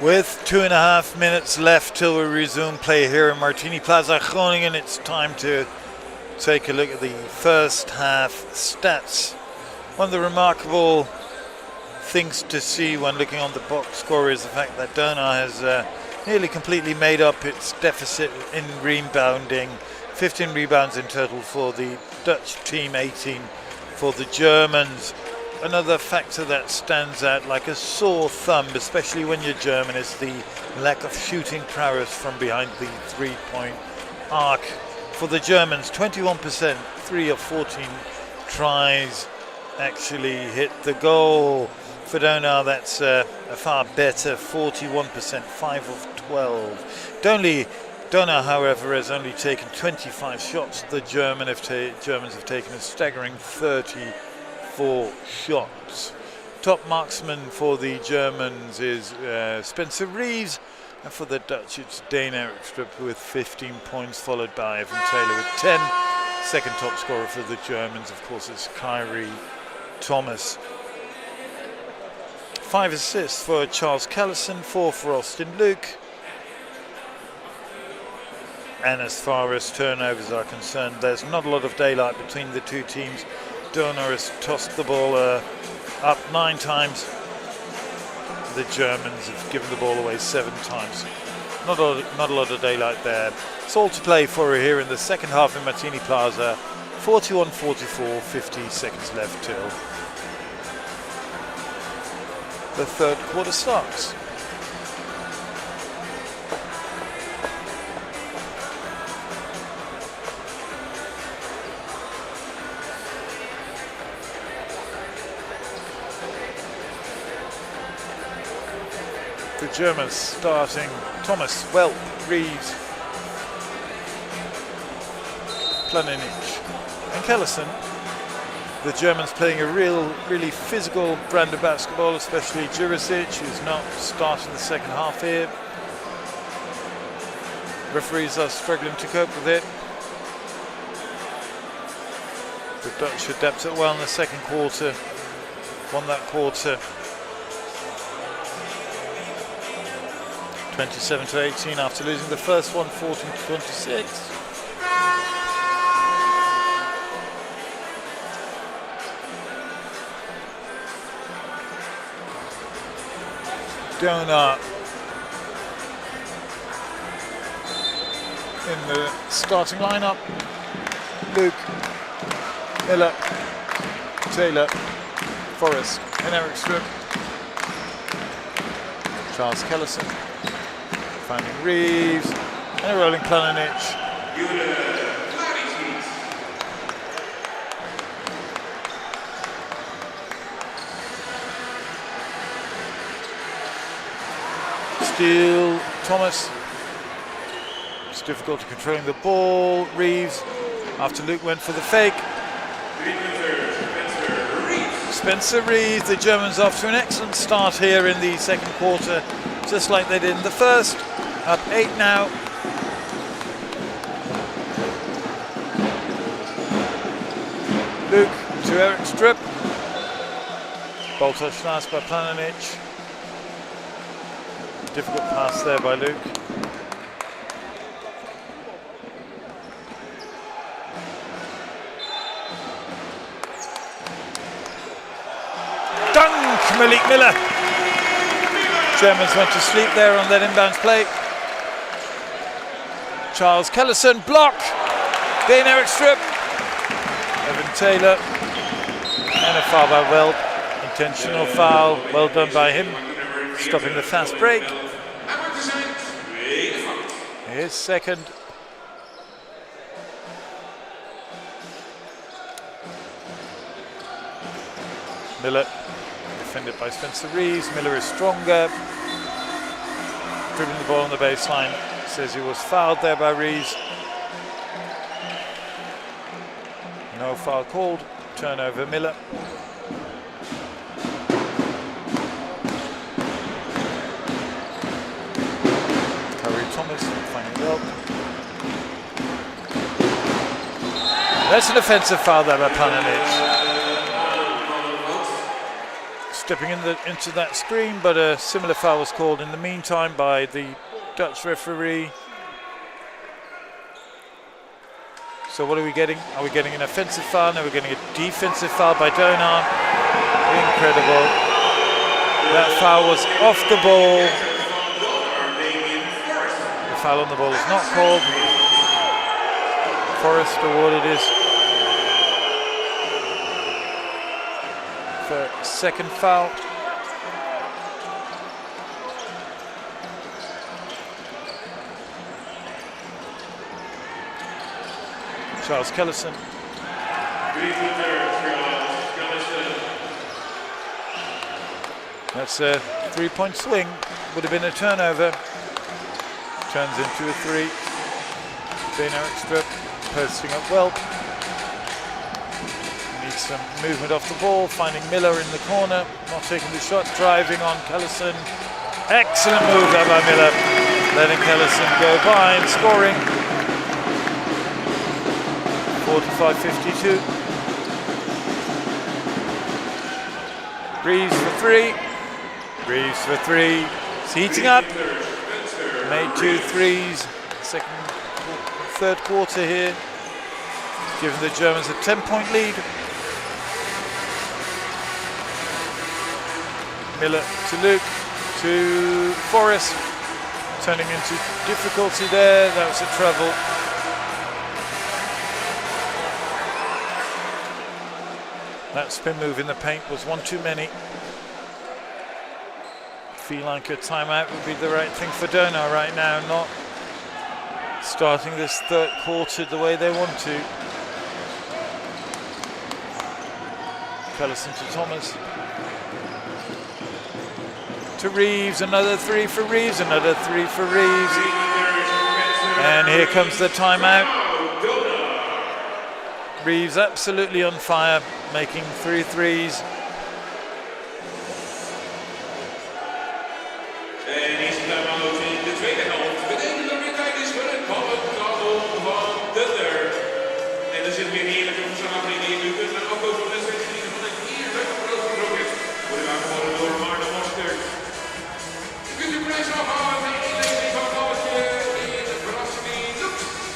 With 2.5 minutes left till we resume play here in Martini Plaza, Groningen, it's time to take a look at the first half stats. One of the remarkable things to see when looking on the box score is the fact that Donar has nearly completely made up its deficit in rebounding. 15 rebounds in total for the Dutch team, 18 for the Germans. Another factor that stands out like a sore thumb, especially when you're German, is the lack of shooting prowess from behind the three-point arc. For the Germans, 21%, 3 of 14 tries actually hit the goal. For Donar, that's a far better 41%, 5 of 12. Donar, however, has only taken 25 shots. The Germans have taken a staggering 34 shots. Top marksman for the Germans is Spencer Reeves, and for the Dutch it's Donar with 15 points, followed by Evan Taylor with 10. Second top scorer for the Germans, of course, is Kyrie Thomas. 5 assists for Charles Callison, 4 for Austin Luke. And as far as turnovers are concerned, there's not a lot of daylight between the two teams. Donar has tossed the ball up 9 times. The Germans have given the ball away 7 times. Not a lot of daylight there. It's all to play for here in the second half in Martini Plaza. 41-44, 50 seconds left till the third quarter starts. The Germans starting Thomas, Welp, Reeves, Planinic and Callison. The Germans playing a really physical brand of basketball, especially Jurisic, who's not starting the second half here. Referees are struggling to cope with it. The Dutch adapted well in the second quarter, won that quarter 27-18 after losing the first one 14-26. Donar in the starting lineup. Luke, Miller, Taylor, Forrest, and Eric Strip. Charles Callison, finding Reeves, and a rolling Planinic. Steele, Thomas. It's difficult to controlling the ball. Reeves, after Luke went for the fake. Spencer Reeves, the Germans off to an excellent start here in the second quarter, just like they did in the first. Up 8 now. Luke to Eric Strip. Ball touched last by Planinic. Difficult pass there by Luke. Dunk! Malik Miller. Germans went to sleep there on that inbounds play. Charles Callison, block. Then Eric Strip. Evan Taylor. And a foul by Welp. Intentional foul. Well done by him. Stopping the fast break. Here's second. Miller, defended by Spencer Reeves. Miller is stronger. Dribbling the ball on the baseline. Says he was fouled there by Reeves. No foul called. Turnover, Miller. Thomas finding Welp. That's an offensive foul there by Planinic. stepping into that screen, but a similar foul was called in the meantime by the Dutch referee. So what are we getting? Are we getting an offensive foul? No, we're getting a defensive foul by Donar. Incredible. That foul was off the ball. The foul on the ball is not called. Forest awarded his second foul. Charles Kellison. That's a 3-point swing. Would have been a turnover. Turns into a 3. Donar extra posting up well. Needs some movement off the ball. Finding Miller in the corner. Not taking the shot. Driving on Kellison. Excellent move there by Miller. Letting Kellison go by and scoring. 45-52. Reeves for 3. Reeves for 3. It's heating up. Made 2 threes. Third quarter here. Giving the Germans a 10-point lead. Miller to Luke. To Forrest. Turning into difficulty there. That was a travel. That spin move in the paint was one too many. Feel like a timeout would be the right thing for Donar right now, not starting this third quarter the way they want to. Kellison to Thomas. To Reeves, another 3 for Reeves, another 3 for Reeves. And here comes the timeout. Reeves absolutely on fire, making 3 threes. En is het daarover in de tweede helft. Betekent dat weer tijd is voor een ballenkabbel van Donar. En er zit weer heerlijke verzamering in. U kunt dan ook over de wedstrijd genieten van een heerlijke grote rocket. Worden we aangehouden door Maarten Master. U kunt uw prijs afhalen met inlevering van een balletje in de Brasserie Lux.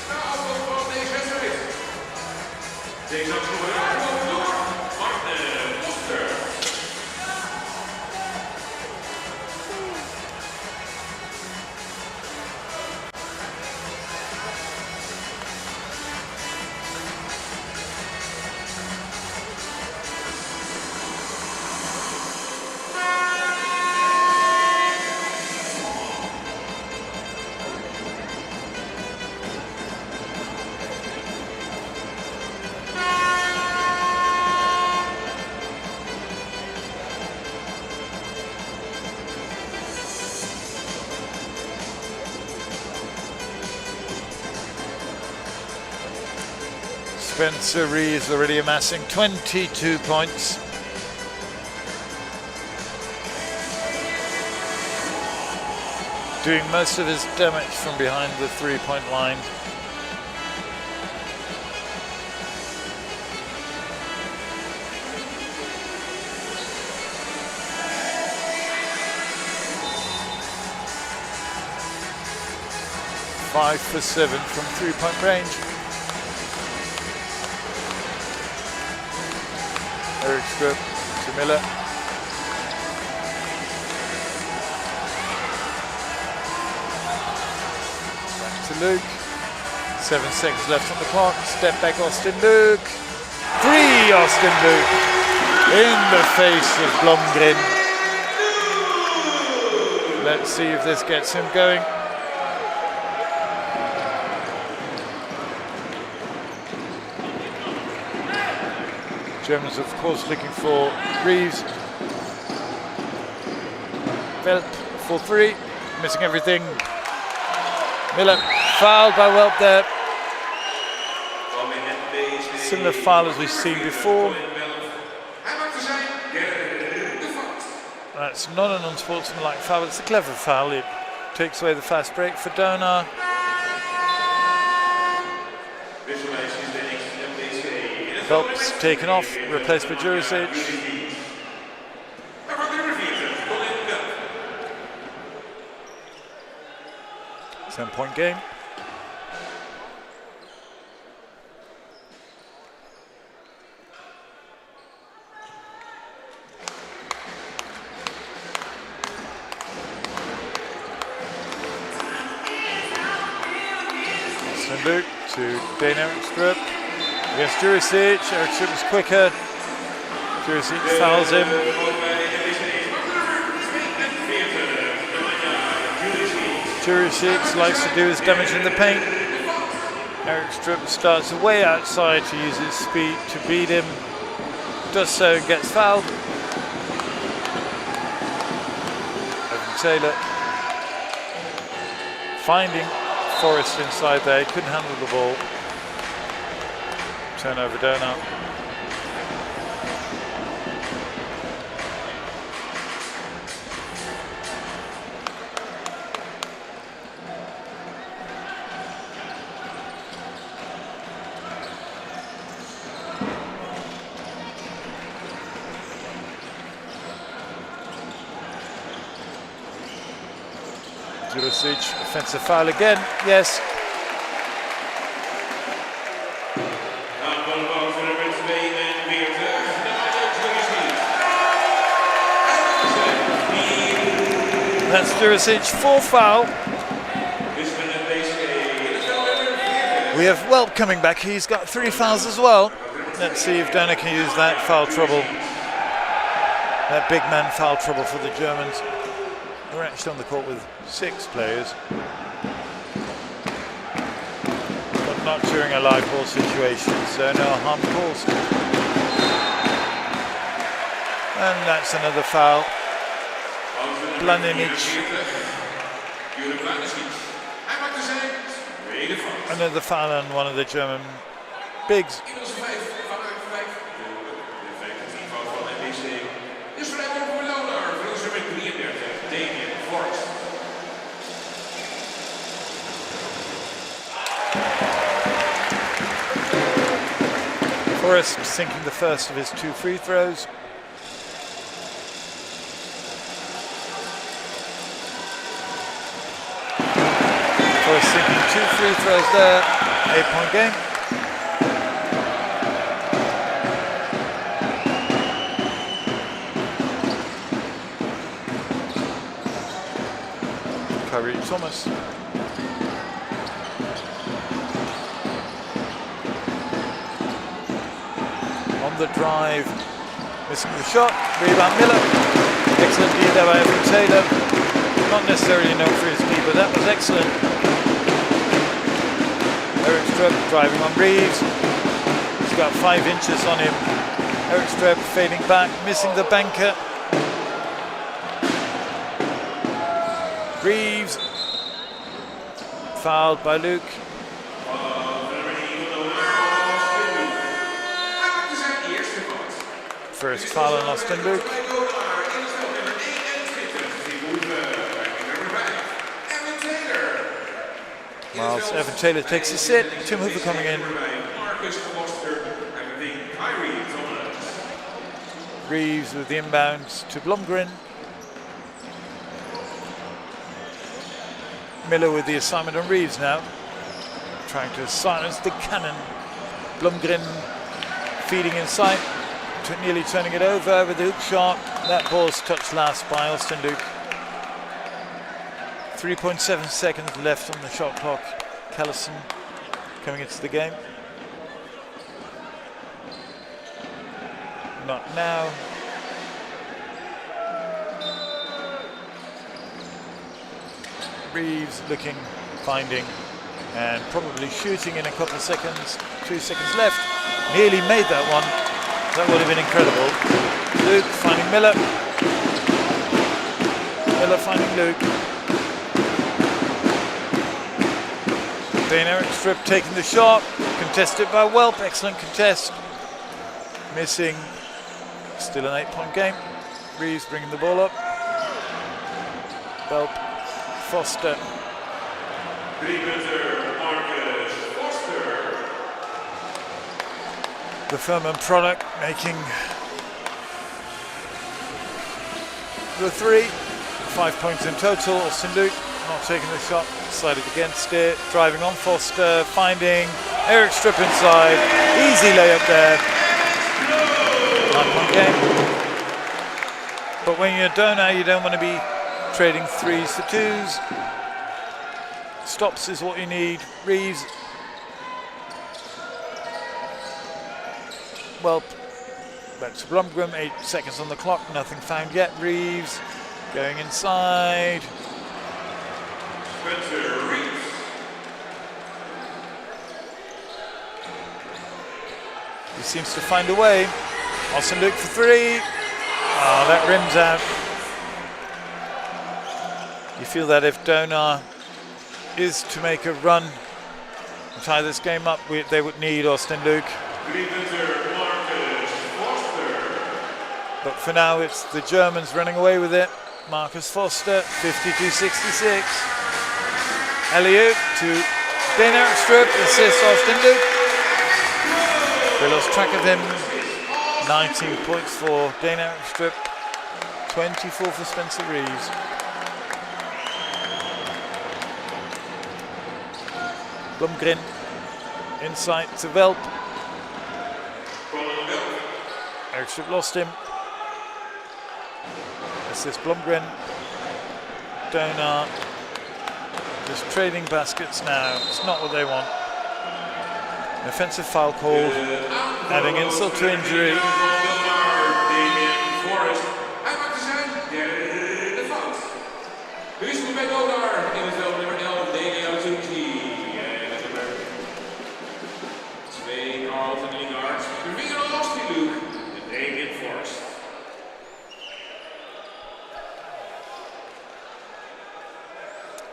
Na afloop van deze wedstrijd. Deze actie wordt aangehouden door Maarten Master. Spencer Reeves already amassing 22 points. Doing most of his damage from behind the 3-point line. Five for 7 from 3-point range. Eric Strip to Miller. Back to Luke. 7 seconds left on the clock. Step back Austin Luke. 3 Austin Luke. In the face of Blomgren. Let's see if this gets him going. Germans, of course, looking for Reeves. Welt for 3, missing everything. Miller fouled by Welt there. Similar foul as we've seen before. That's not an unsportsmanlike foul, it's a clever foul. It takes away the fast break for Donar. Phelps taken off, replaced by Jurisic. 10-point game. Luke to Donar against Jurisic. Eriksen was quicker. Jurisic fouls him. Jurisic likes to do his damage in the paint. Eriksen starts way outside to use his speed to beat him. Does so and gets fouled. Evan Taylor finding Forrest inside there, he couldn't handle the ball. Turnover Donar. Jurisic, offensive foul again, yes. That's Jurisic, fourth foul. We have Welp coming back, he's got 3 fouls as well. Let's see if Donar can use that foul trouble. That big man foul trouble for the Germans. We're actually on the court with 6 players, but not during a live ball situation, so no harm caused. And that's another foul. Blaninic. Another foul on one of the German bigs. Forrest sinking the first of his 2 free throws. Forrest sinking 2 free throws there, 8-point game. Kyrie Thomas. The drive, missing the shot, rebound Miller. Excellent D there by Evan Taylor. Not necessarily known for his D, but that was excellent. Eriksen driving on Reeves. He's got 5 inches on him. Eriksen fading back, missing the banker. Reeves fouled by Luke. First foul on Austin Luke. Miles Evan Taylor takes a sit. Tim Hoover coming in. Reeves with the inbounds to Blomgren. Miller with the assignment on Reeves now. Trying to silence the cannon. Blomgren feeding inside. Nearly turning it over with the hook shot. That ball's touched last by Austin Luke. 3.7 seconds left on the shot clock. Callison coming into the game. Not now. Reeves looking, finding, and probably shooting in a couple of seconds. 2 seconds left. Nearly made that one. That would have been incredible. Luke finding Miller. Miller finding Luke. Eriksen taking the shot. Contested by Welp. Excellent contest. Missing. Still an 8-point game. Reeves bringing the ball up. Welp. Foster. The Furman product making the 3. 5 points in total. Austin Luke not taking the shot, decided against it. Driving on Foster, finding Eric Strip inside. Easy layup there. 9-point game. But when you're Donar, you don't want to be trading 3s for 2s. Stops is what you need. Reeves. Well, back to Blomgren, 8 seconds on the clock, nothing found yet. Reeves going inside. He seems to find a way. Austin Luke for 3. Oh, that rims out. You feel that if Donar is to make a run and tie this game up, they would need Austin Luke. But for now, it's the Germans running away with it. Marcus Foster, 52-66. Elliot to Donar Strip, assist Austin Luke. We lost track of him. 19 points for Donar Strip, 24 for Spencer Reeves. Blomgren inside to Velp. Eric Strip lost him. Assist Blomgren. Donar just trading baskets now. It's not what they want. An offensive foul called, adding insult to injury.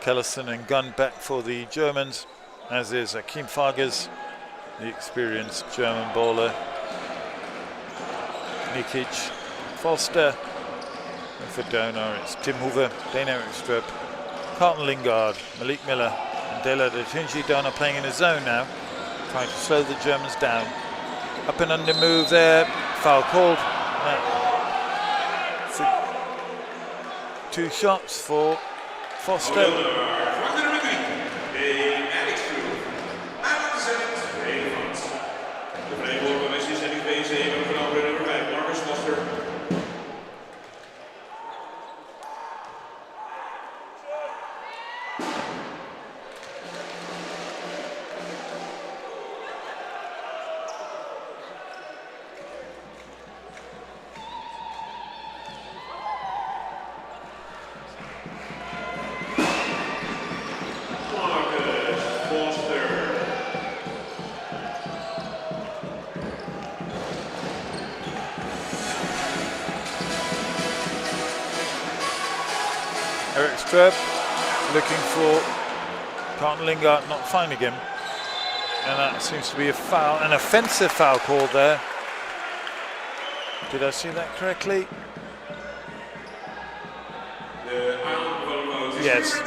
Kellison and Gunn back for the Germans, as is Akeem Fargas, the experienced German bowler. Nikic, Foster, and for Donar it's Tim Hoover, Donar Strip, Carlton Lingard, Malik Miller, and Dela Detunji. Donar playing in his zone now, trying to slow the Germans down. Up and under move there, foul called. So 2 shots for Foster. Eric Streb looking for Carlton Lingard, not finding him, and that seems to be a foul, an offensive foul called there. Did I see that correctly? Yes.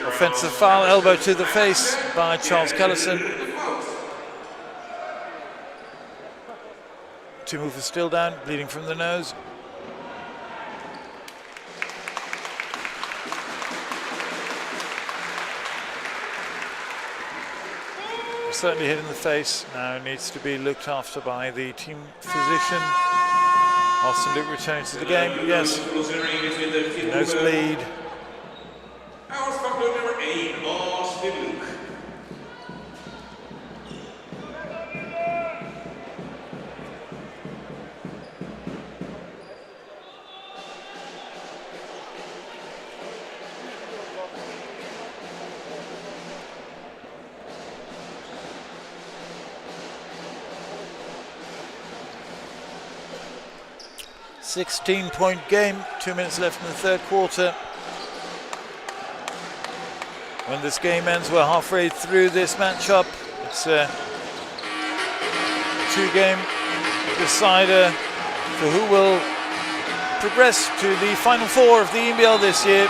Offensive foul, elbow to the face by Charles Kellison. Tim Hoover still down, bleeding from the nose. Certainly hit in the face, now needs to be looked after by the team physician. Austin Luke returning to the game, yes. Nosebleed. Number 1, Austin Luke. $16-point game, 2 minutes left in the third quarter. When this game ends, we're halfway through this matchup. It's a 2-game decider for who will progress to the Final Four of the ENBL this year.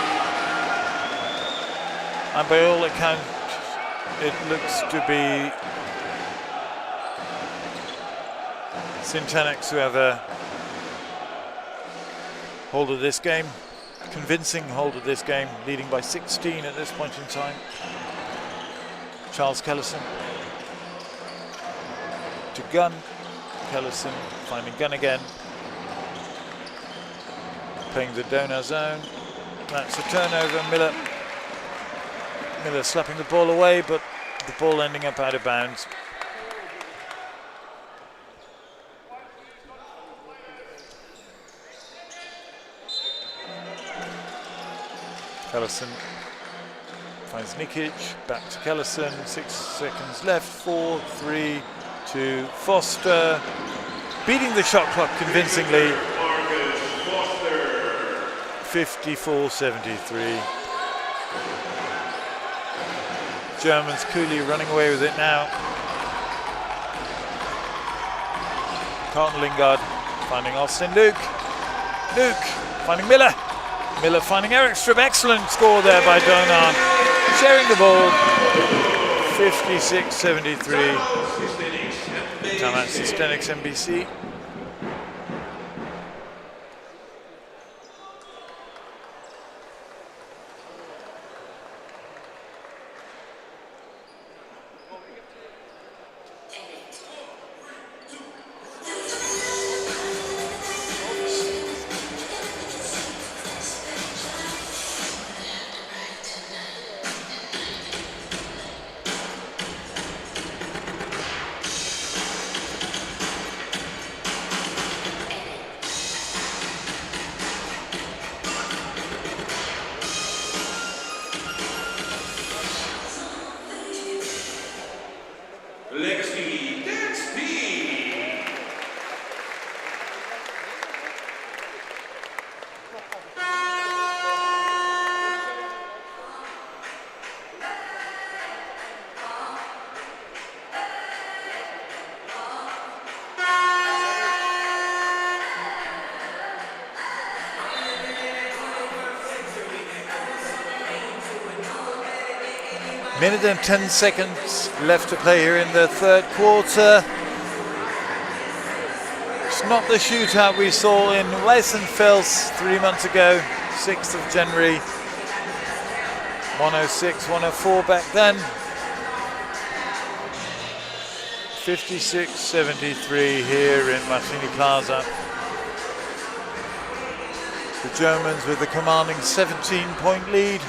And by all accounts, it looks to be SYNTAINICS who have a hold of this game. convincing hold of this game, leading by 16 at this point in time. Charles Kellison to Gunn. Kellison finding Gunn again. Playing the Donar zone. That's a turnover. Miller slapping the ball away, but the ball ending up out of bounds. Kellison finds Nikic, back to Kellison, 6 seconds left, 4, 3, 2, Foster, beating the shot clock convincingly, 54-73. Germans coolly running away with it now. Carlton Lingard finding Austin Luke finding Miller. Miller finding Erikstrup. Excellent score there by Donar. Sharing the ball. 56-73. Timeout SYNTAINICS MBC. Legacy Dance Team. Minute and 10 seconds left to play here in the third quarter. It's not the shootout we saw in Weissenfels 3 months ago, 6th of January. 106, 104 back then. 56-73 here in Martini Plaza. The Germans with a commanding 17-point lead.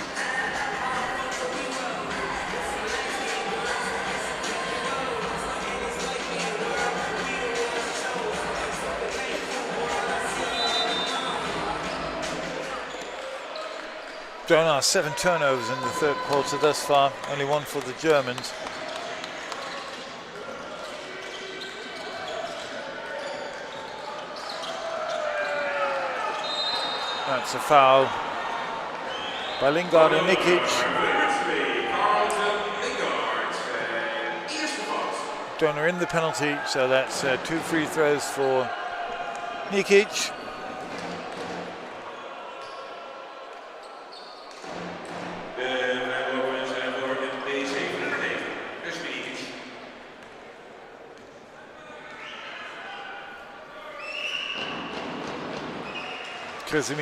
Donar 7 turnovers in the third quarter thus far, only 1 for the Germans. That's a foul by Lingard and Nikic. Donar in the penalty, so that's 2 free throws for Nikic.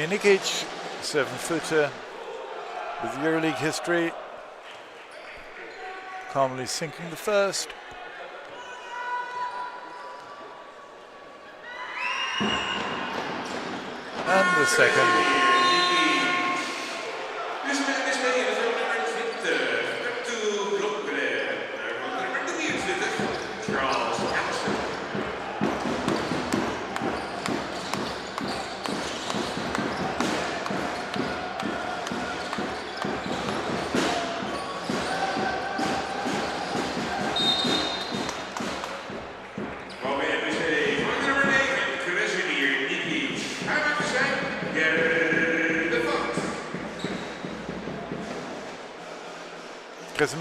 Nikic, 7-footer with EuroLeague history, calmly sinking the first. And the second.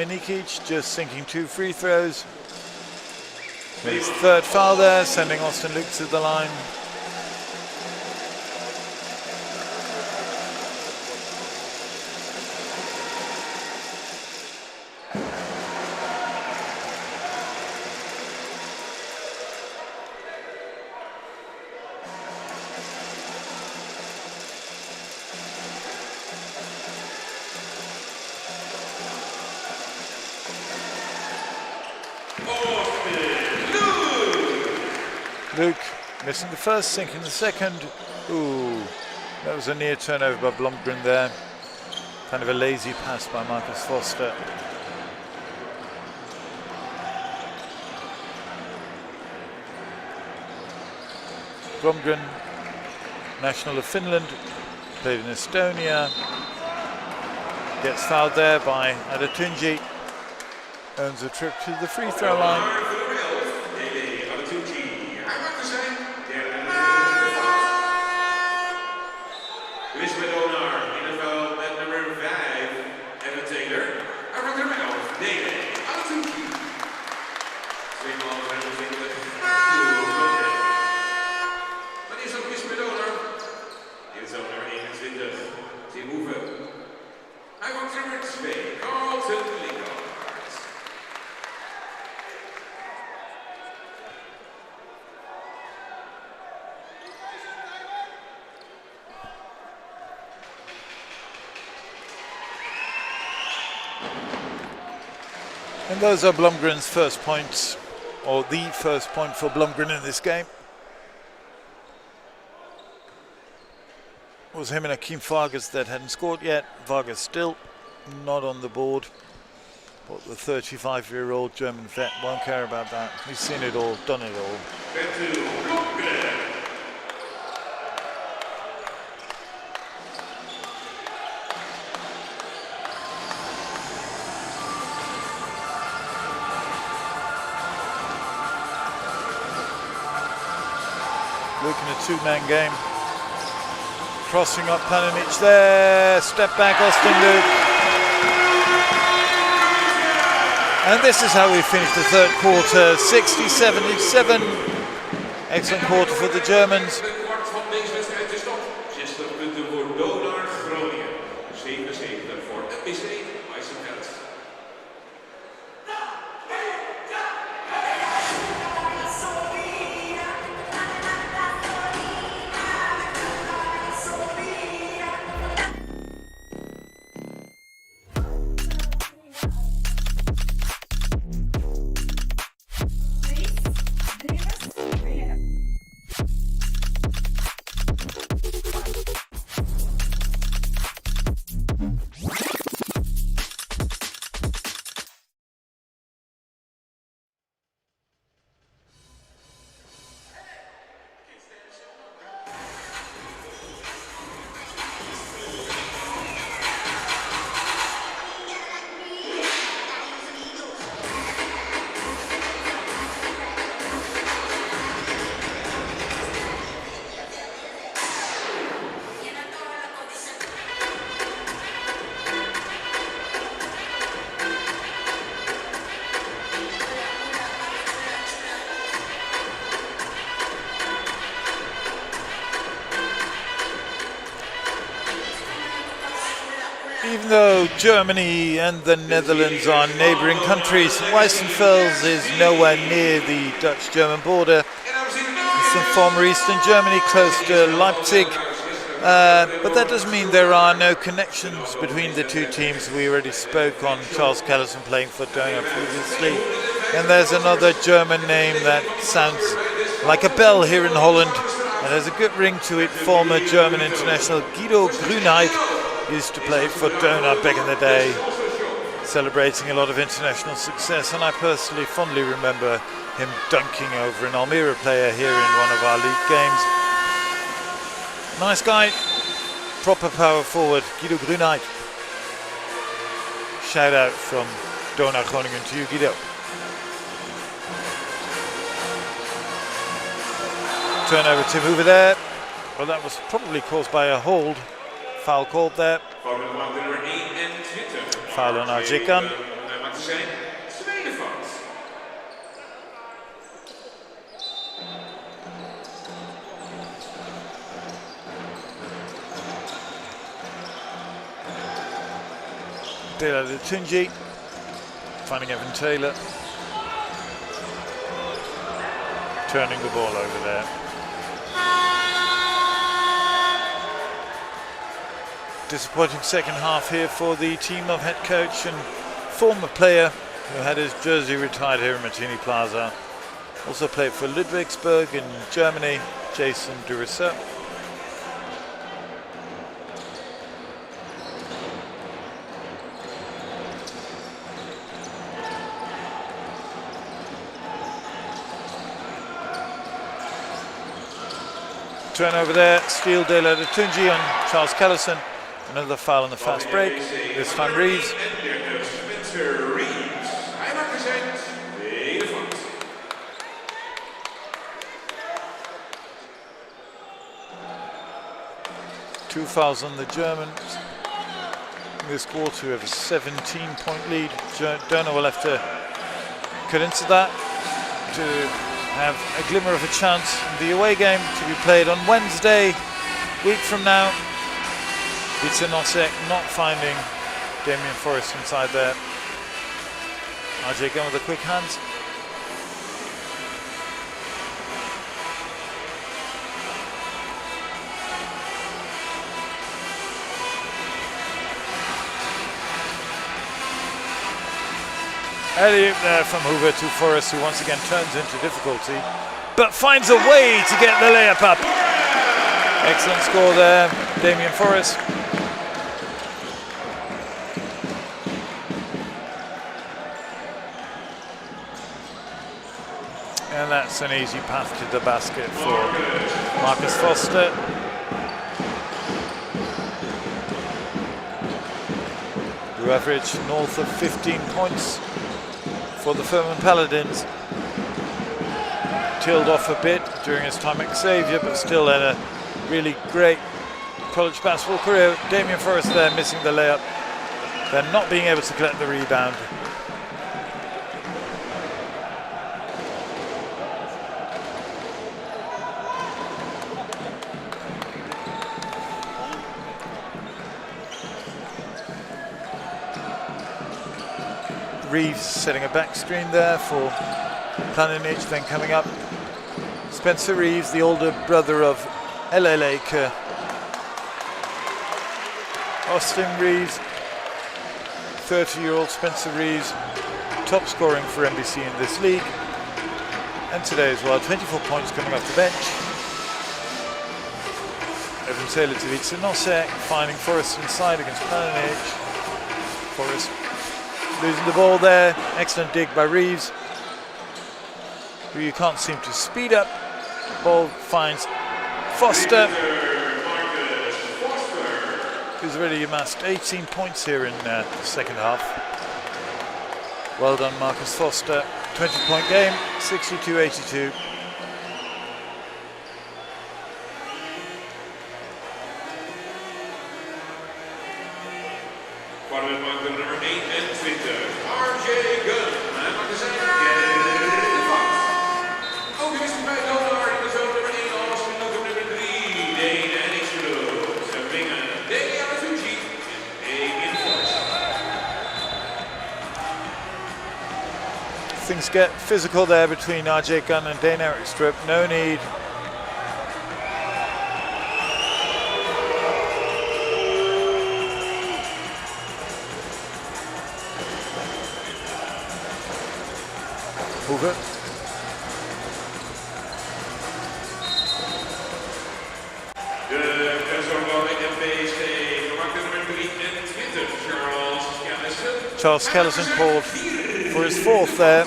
Nikic just sinking 2 free throws. His third foul there, sending Austin Luke to the line. Luke missing the first, sinking the second. Ooh, that was a near turnover by Blomgren there. Kind of a lazy pass by Marcus Foster. Blomgren, national of Finland, played in Estonia. Gets fouled there by Adatunji. Earns a trip to the free throw line. Donar in het veld met nummer 5, Evan Taylor. Hij wordt er wel. Nee, Adatunji. Tweemaal zijn we vinden. Maar is ook mis met Donar. In het veld nummer 21, Tim Hoeven. Hij wordt er nummer 2, Carlton Lingard. And those are Blomgren's first points, or the first point for Blomgren in this game. It was him and Akeem Vargas that hadn't scored yet. Vargas still not on the board. But the 35-year-old German vet won't care about that. He's seen it all, done it all. Looking at a two-man game. Crossing up Paninic there. Step back, Austin Luke. And this is how we finish the third quarter. 60-77. Excellent quarter for the Germans. Een kwart van deze wedstrijd is stop. 60 punten voor Donar, Groningen. 77 voor MBC, Weissenveld. Even though Germany and the Netherlands are neighbouring countries, Weissenfels is nowhere near the Dutch-German border. It's in former Eastern Germany, close to Leipzig. But that doesn't mean there are no connections between the two teams. We already spoke on Charles Callison playing for Donar previously. And there's another German name that sounds like a bell here in Holland. And there's a good ring to it. Former German international Guido Grünheit used to play for Donar back in the day, celebrating a lot of international success, and I personally fondly remember him dunking over an Almere player here in one of our league games. Nice guy, proper power forward, Guido Grünheit. Shout out from Donar Groningen to you, Guido. Turnover Tim Hoover there. Well, that was probably caused by a hold. Foul called there. Foul on Arjikan. Taylor to Tunji. Finding Evan Taylor. Turning the ball over there. Disappointing second half here for the team of head coach and former player who had his jersey retired here in Martini Plaza, Also played for Ludwigsburg in Germany, Jason Duracell. Turnover there, steal De La Tunji on Charles Kellison. Another foul on the fast break, this time Reeves. Hij maakt er zijn tweede fout. 2 fouls on the Germans. In this quarter, we have a 17-point lead. Donar will have to cut into that to have a glimmer of a chance in the away game to be played on Wednesday, week from now. SYNTAINICS not finding Damien Forrest inside there. RJ Gunn with the quick hands. Alley-oop there from Hoover to Forrest, who once again turns into difficulty, but finds a way to get the layup up. Excellent score there, Damien Forrest. And that's an easy path to the basket for Marcus Foster. Who averaged north of 15 points for the Furman Paladins. Tailed off a bit during his time at Xavier, but still had a really great college basketball career. Damien Forrest there missing the layup, then not being able to collect the rebound. Reeves setting a back screen there for Planinic, then coming up. Spencer Reeves, the older brother of LA Laker Austin Reeves, 30-year-old Spencer Reeves, top scoring for MBC in this league. And today as well, 24 points coming off the bench. Evan Taylor to beat SYNTAINICS, finding Forrest inside against Planinic. Forrest losing the ball there. Excellent dig by Reeves, who you can't seem to speed up. Ball finds Foster, who's already amassed 18 points here in the second half. Well done, Marcus Foster. 20-point game, 62-82. Things get physical there between RJ Gunn and Dane Erikstrup. No need. Hoover. De personele MBC, nummer 23, Charles Kellison called for his fourth there.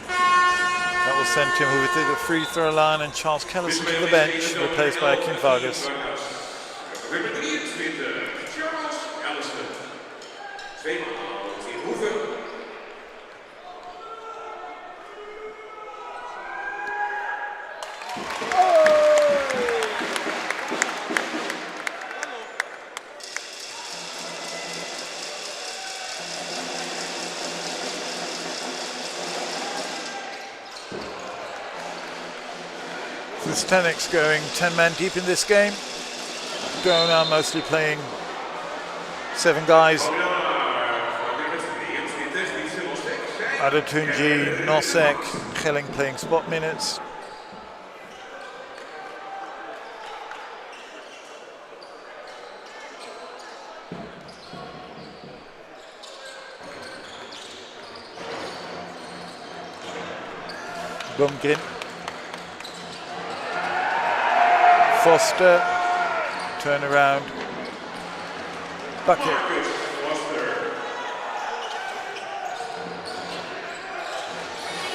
That will send Tim Hoover to the free throw line and Charles Kellison to the bench, replaced by Akin Vargas. Nummer 23, Charles Kellison. Tweemaal Tim Hoover. SYNTAINICS going 10-man deep in this game. Donar mostly playing 7 guys. Adetunji, Nosek, Gelling playing spot minutes. Blomgren. Foster. Turn around. Bucket.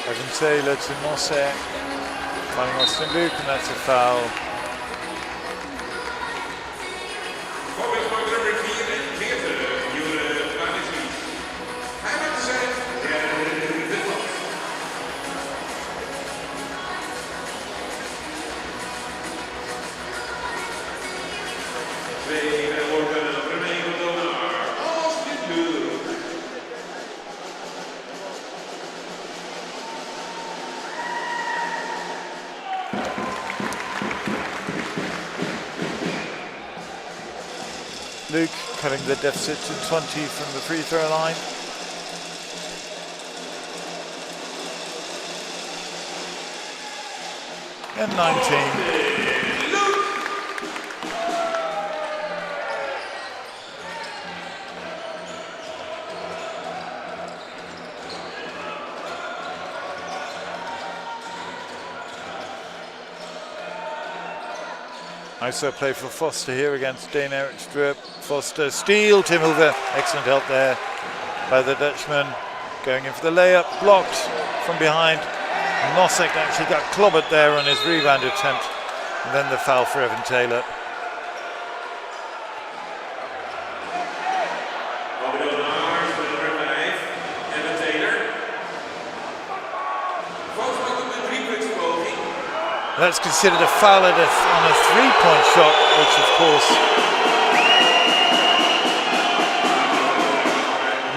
Evan Taylor to Nosek. Finding Austin Luke, and that's a foul. Luke cutting the deficit to 20 from the free throw line. And 19. ISO play for Foster here against Dane Eric Strup. Foster steal, Tim Hoover. Excellent help there by the Dutchman. Going in for the layup, blocked from behind. Nosek actually got clobbered there on his rebound attempt. And then the foul for Evan Taylor. That's considered a foul on a three-point shot, which of course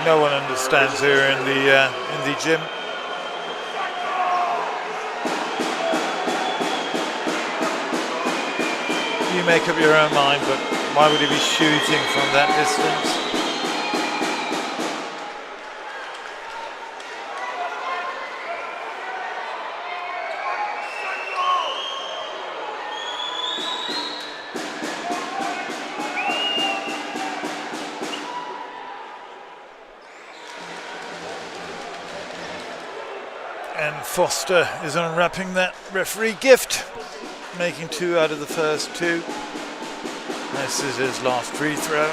no one understands here in the gym. You make up your own mind, but why would he be shooting from that distance? And Foster is unwrapping that referee gift, making 2 out of the first 2. This is his last free throw.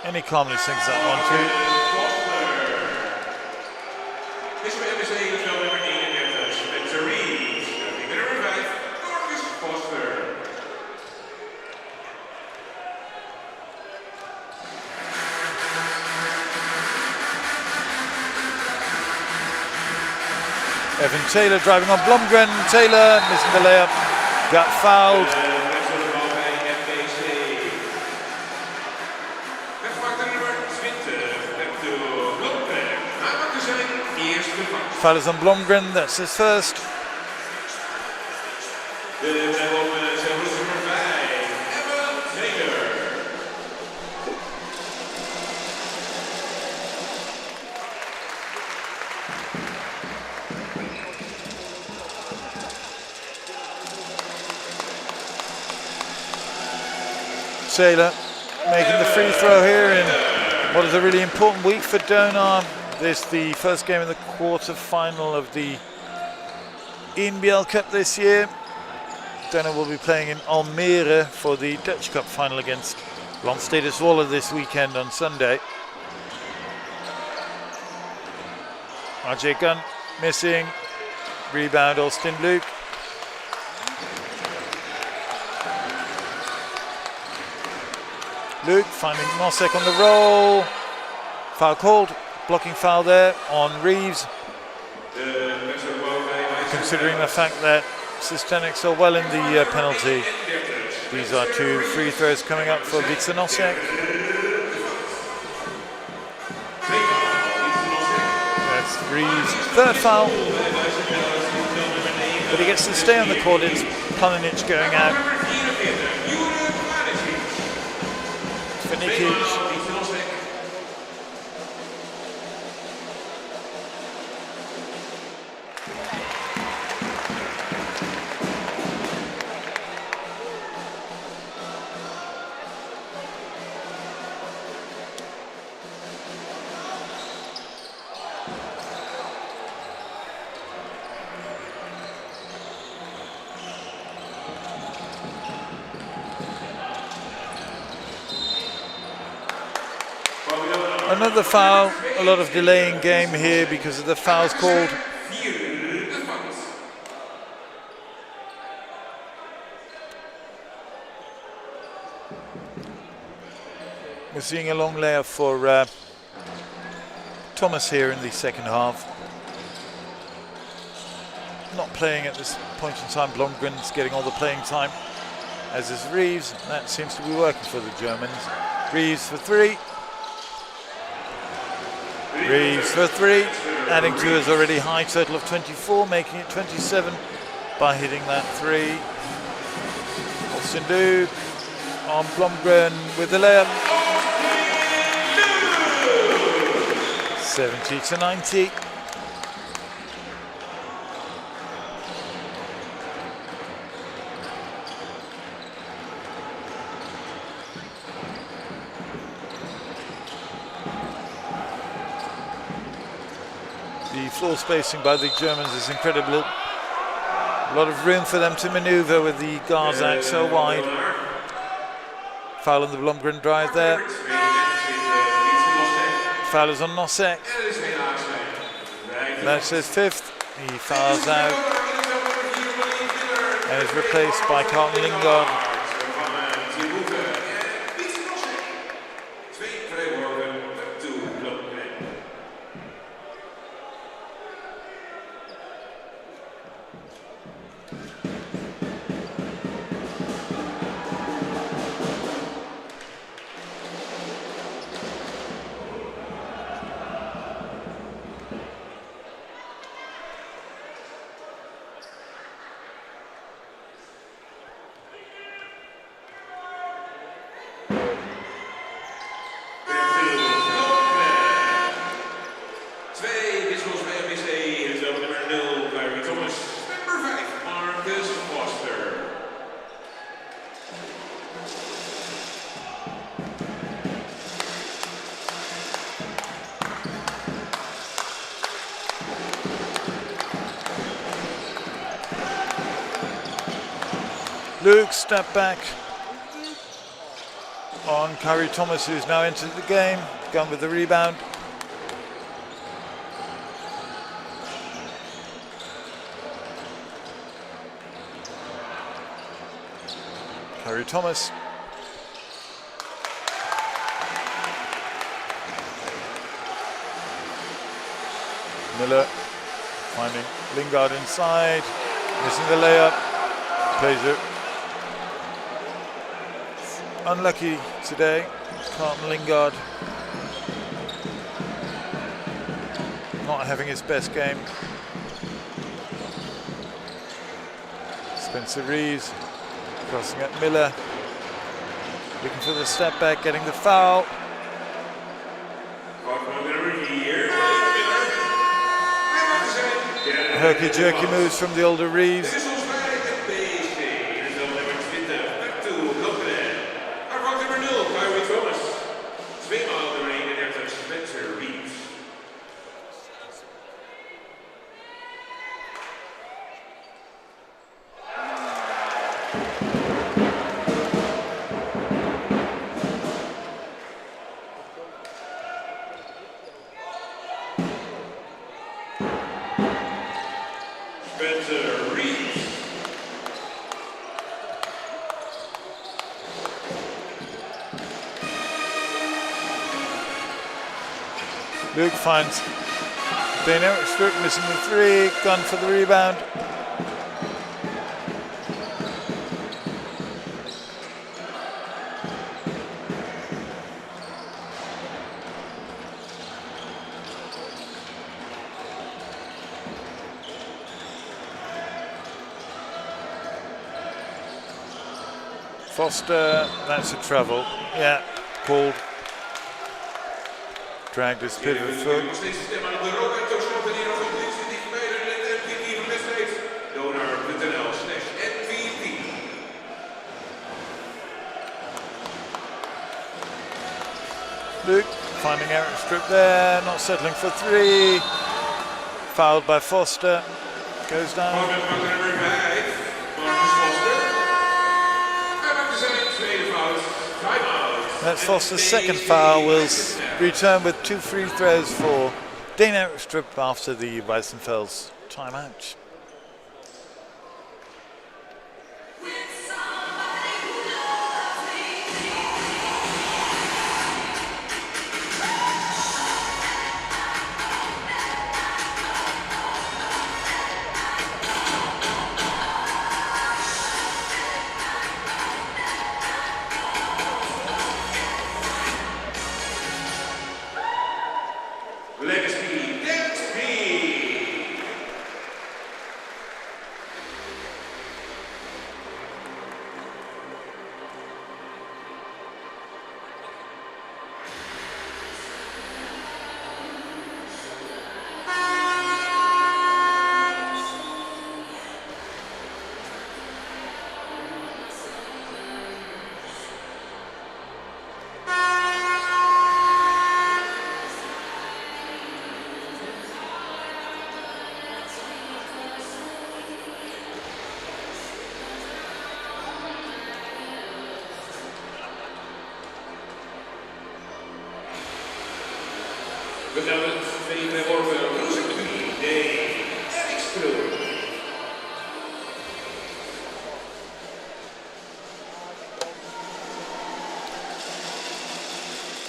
And he calmly sinks that one too. Is voor MBC is wel nummer 31, Spencer Reed. Nummer 5, Marcus Foster. Evan Taylor driving on Blomgren. Taylor missing the layup, got fouled. Foul is on Blomgren, that's his first. Taylor making the free throw here in what is a really important week for Donar. This is the first game in the quarter-final of the ENBLeague Cup this year. Donar will be playing in Almere for the Dutch Cup final against Landstede Zwolle this weekend on Sunday. RJ Gunn missing. Rebound Austin Luke. Luke finding Nosek on the roll. Foul called. Blocking foul there on Reeves. Considering the fact that SYNTAINICS are well in the penalty. These are 2 free throws coming up for Victor Nosek. That's Reeves' 3rd foul. But he gets to stay on the court. It's Planinic going out. Finikic. Another foul, a lot of delay in game here because of the fouls called. We're seeing a long layup for Thomas here in the second half. Not playing at this point in time. Blomgren's getting all the playing time, as is Reeves. That seems to be working for the Germans. Reeves for three. Reeves for three, adding to his already high total of 24, making it 27 by hitting that three. Sindu on Blomgren with the layup. 70-90. The floor spacing by the Germans is incredible. A lot of room for them to maneuver with the guards out so wide. Foul on the Blomgren drive there. Foul is on Nosek. That's his fifth. He fouls out and is replaced by Carlton Lingard. Luke, step back on Kyrie Thomas, who's now entered the game, gone with the rebound. Kyrie Thomas. Miller finding Lingard inside, missing the layup, plays it. Unlucky today, Carlton Lingard not having his best game. Spencer Reeves crossing at Miller, looking for the step back, getting the foul. Herky-jerky moves from the older Reeves. Luke finds Donar, Struck missing the three, gone for the rebound. Foster, that's a travel. Yeah, called. Dragged his pivot foot. Luke finding Eric Strip there, not settling for three. Fouled by Foster. Goes down. That's Foster's second foul. Will return with 2 free throws for Donar Strip after the Weissenfels timeout.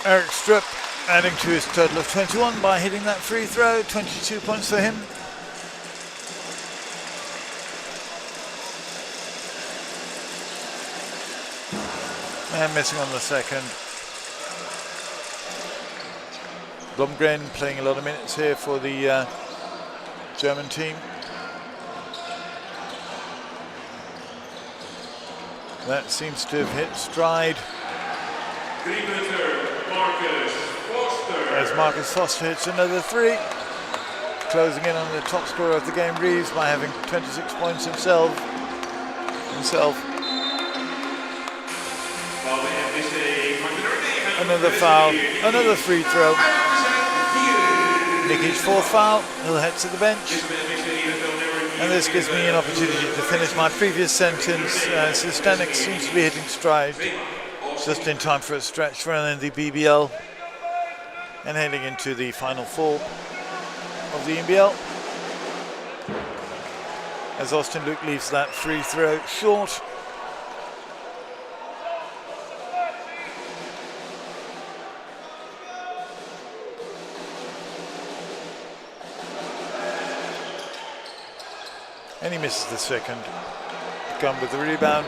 Eric Strupp adding to his total of 21 by hitting that free throw. 22 points for him. And missing on the second. Blomgren playing a lot of minutes here for the German team. That seems to have hit stride. As Marcus Foster hits another 3. Closing in on the top scorer of the game, Reeves, by having 26 points himself. Another foul, another free throw. Nicky's 4th foul, he'll head to the bench. And this gives me an opportunity to finish my previous sentence. SYNTAINICS seems to be hitting stride. Just in time for a stretch run in the BBL. And heading into the final 4 of the ENBL. As Austin Luke leaves that free throw short. And he misses the second. Gunn with the rebound.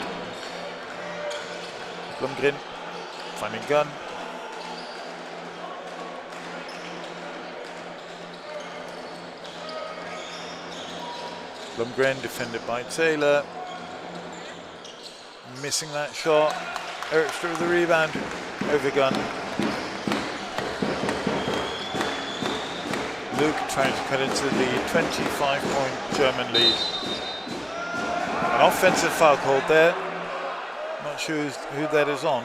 Blomgren finding Gunn. Blomgren defended by Taylor. Missing that shot. Eric Strupp with the rebound over Gunn. Luke trying to cut into the 25-point German lead. An offensive foul called there. Not sure who that is on.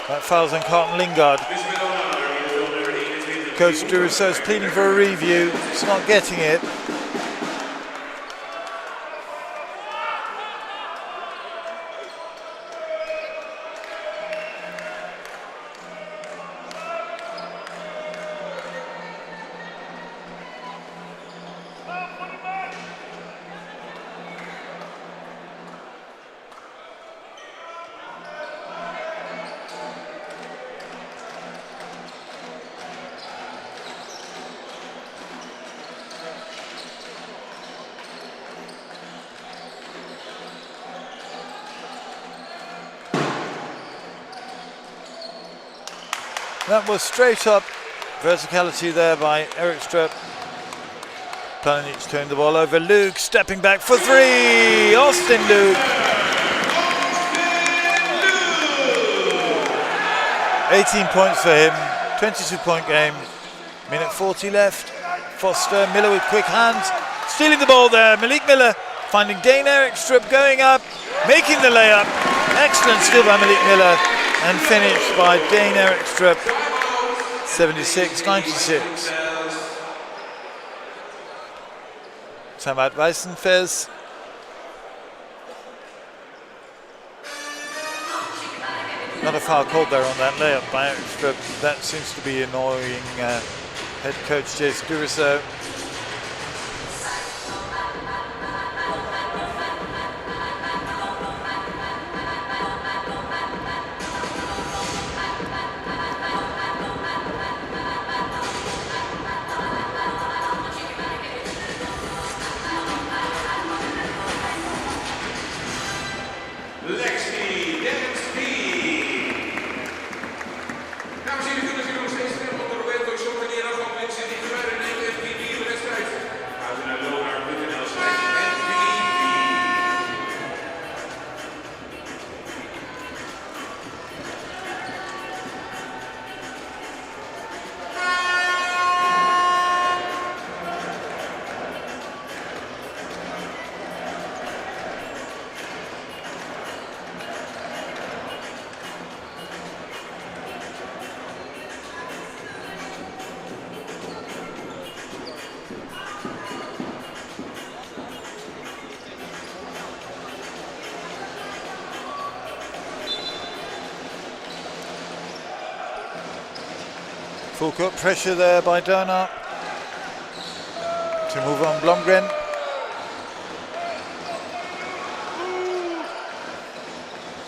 That foul's on Carlton Lingard. Coach Durousseau is pleading for a review. He's not getting it. That was straight up verticality there by Eric Strupp. Planning to turn the ball over. Luke stepping back for 3. Austin Luke. 18 points for him. 22-point game. Minute 40 left. Foster, Miller with quick hands. Stealing the ball there. Malik Miller finding Dane Eric Strupp going up. Making the layup. Excellent steal by Malik Miller. And finished by Dane Eric Strupp. 76-96. Timeout Weissenfels. Not a foul called there on that layup by Extra. That seems to be annoying head coach Jace Duriso. Full court pressure there by Donar to move on Blomgren.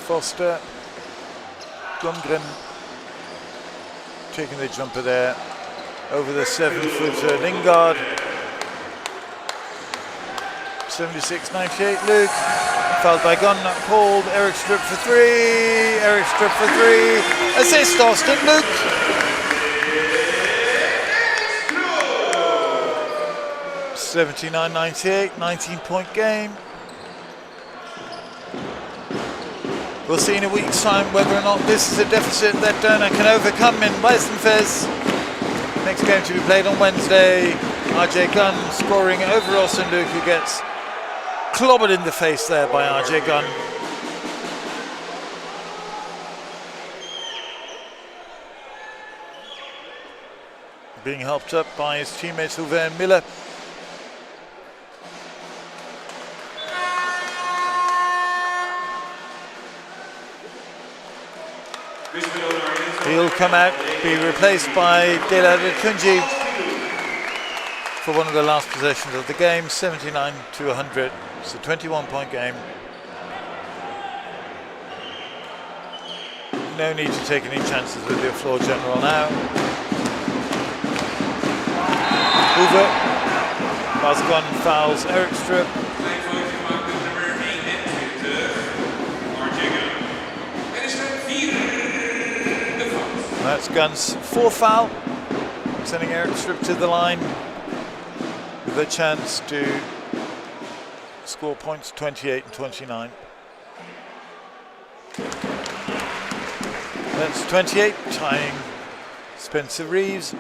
Foster, Blomgren taking the jumper there over the 7-footer Lingard. 76-98 Luke, fouled by Gunn, not called. Eric Strip for three, Eric Strip for three, assist Austin Luke. 79-98, 19-point game. We'll see in a week's time whether or not this is a deficit that Donar can overcome in Weissenfels. Next game to be played on Wednesday. RJ Gunn scoring over Austin Luke, who gets clobbered in the face there by RJ Gunn. Being helped up by his teammates Uwe and Miller. He'll come out, be replaced by Dela Tunji for one of the last possessions of the game, 79-100. It's a 21-point game. No need to take any chances with the floor general now. Uwe, Basgon fouls Eric Strip. That's Gunn's fourth foul, sending Eric Strip to the line with a chance to score points 28 and 29. That's 28, tying Spencer Reeves.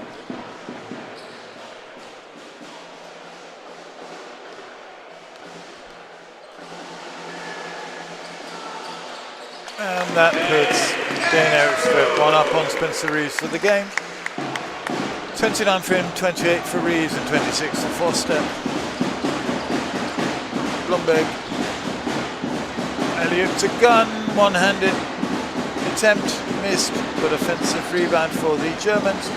And that puts Dane Eric Strip one up on Spencer Reeves for the game. 29 for him, 28 for Reeves, and 26 for Foster. Blomberg. Elliott to Gunn, one-handed attempt, missed, but offensive rebound for the Germans.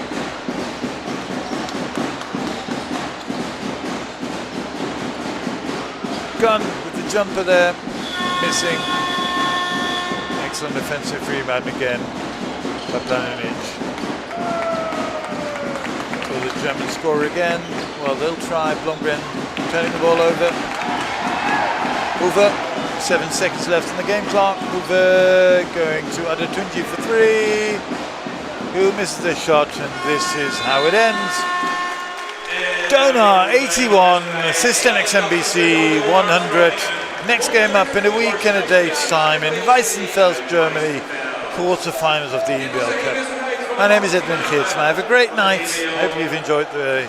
Gunn with the jumper there, missing. Excellent defensive rebound again, up down an inch. Will the Germans score again? Well, they'll try. Blomgren turning the ball over. Uwe, 7 seconds left in the game clock. Uwe going to Adetunji for three, who misses the shot, and this is how it ends. Donar 81, SYNTAINICS MBC 100. Next game up in a week and a day's time in Weissenfels, Germany, quarter-finals of the ENBLeague Cup. My name is Edwin Kidsman. Have a great night. Hope you've enjoyed the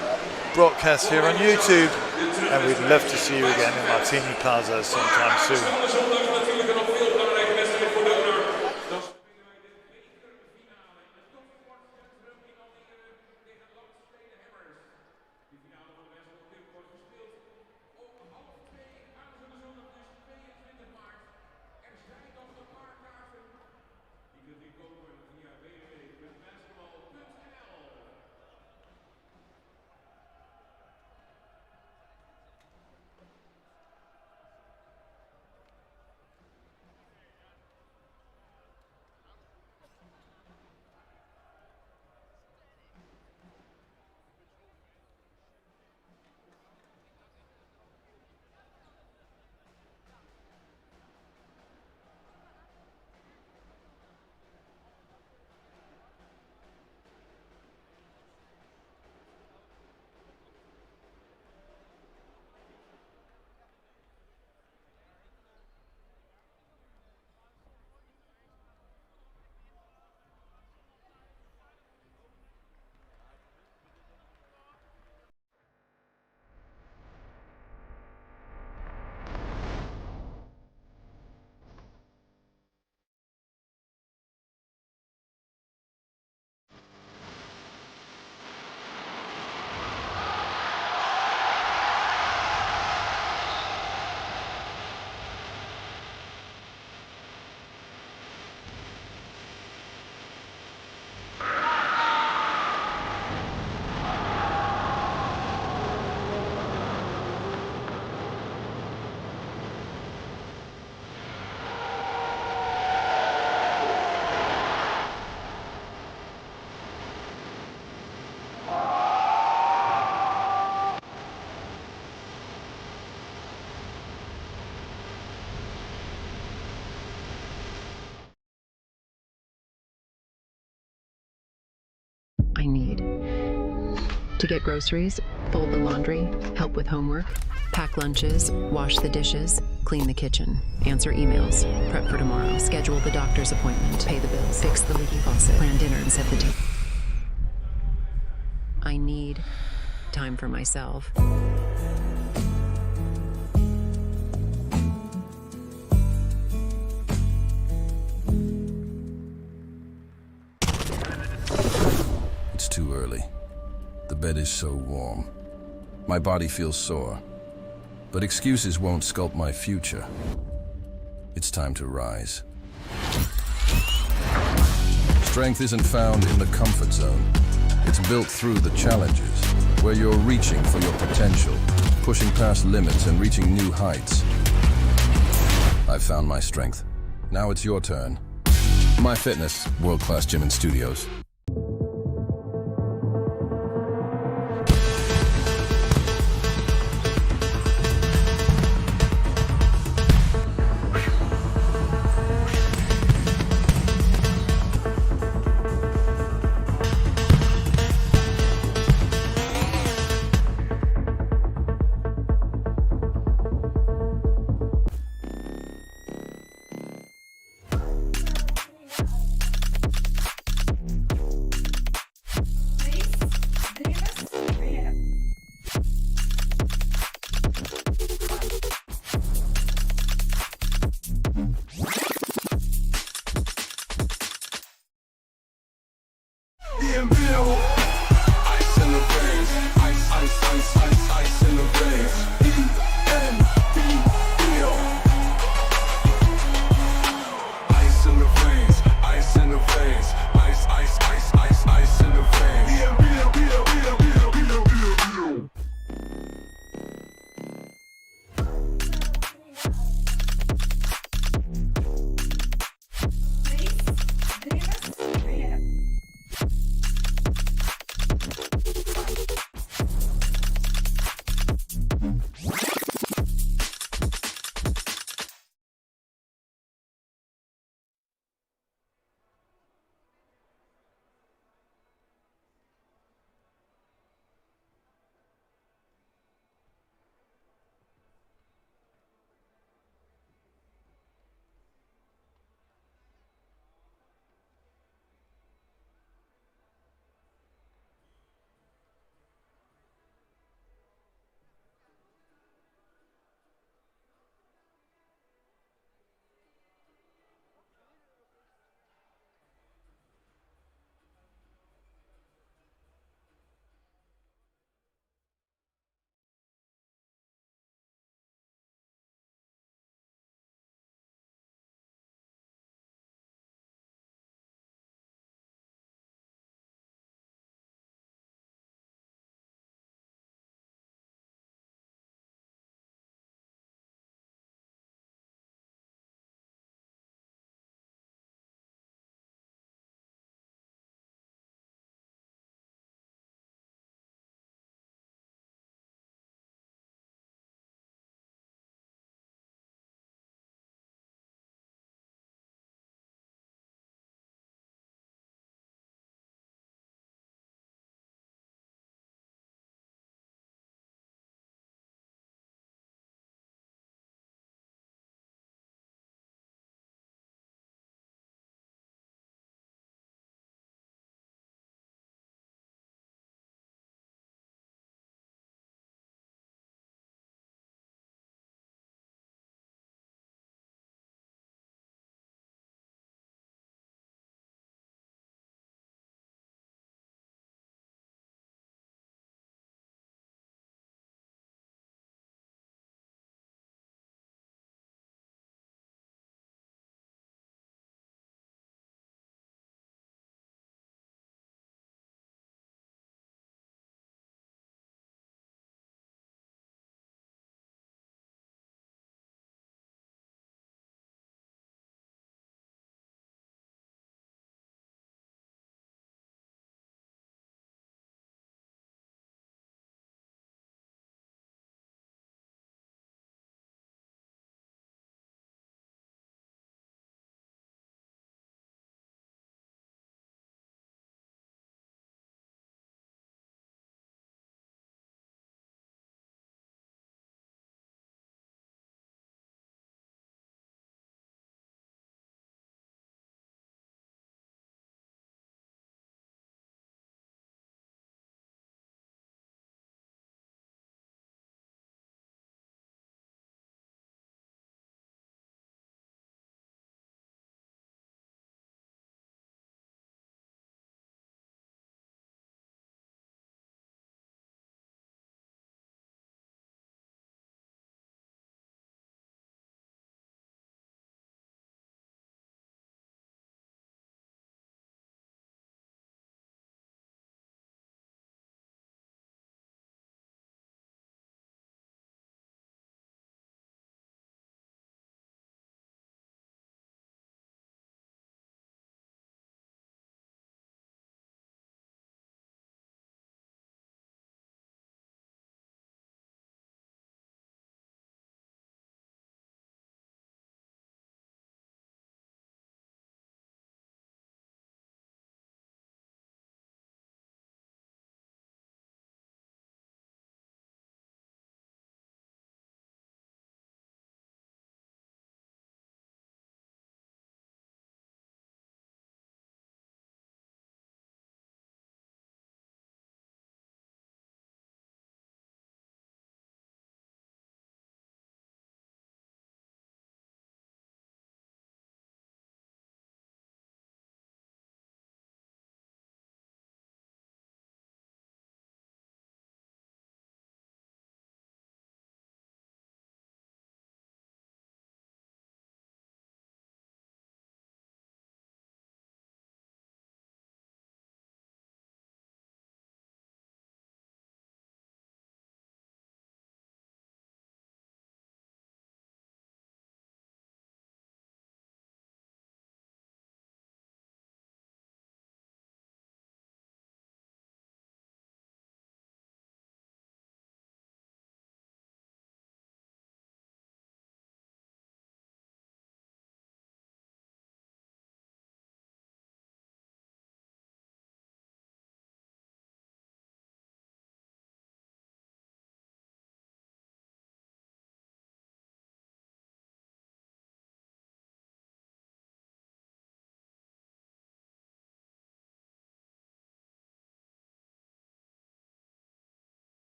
broadcast here on YouTube, and we'd love to see you again in Martini Plaza sometime soon. I need to get groceries, fold the laundry, help with homework, pack lunches, wash the dishes, clean the kitchen, answer emails, prep for tomorrow, schedule the doctor's appointment, pay the bills, fix the leaky faucet, plan dinner and set the table. I need time for myself. It's too early. The bed is so warm. My body feels sore. But excuses won't sculpt my future. It's time to rise. Strength isn't found in the comfort zone. It's built through the challenges, where you're reaching for your potential, pushing past limits and reaching new heights. I've found my strength. Now it's your turn. My Fitness, world-class gym and studios.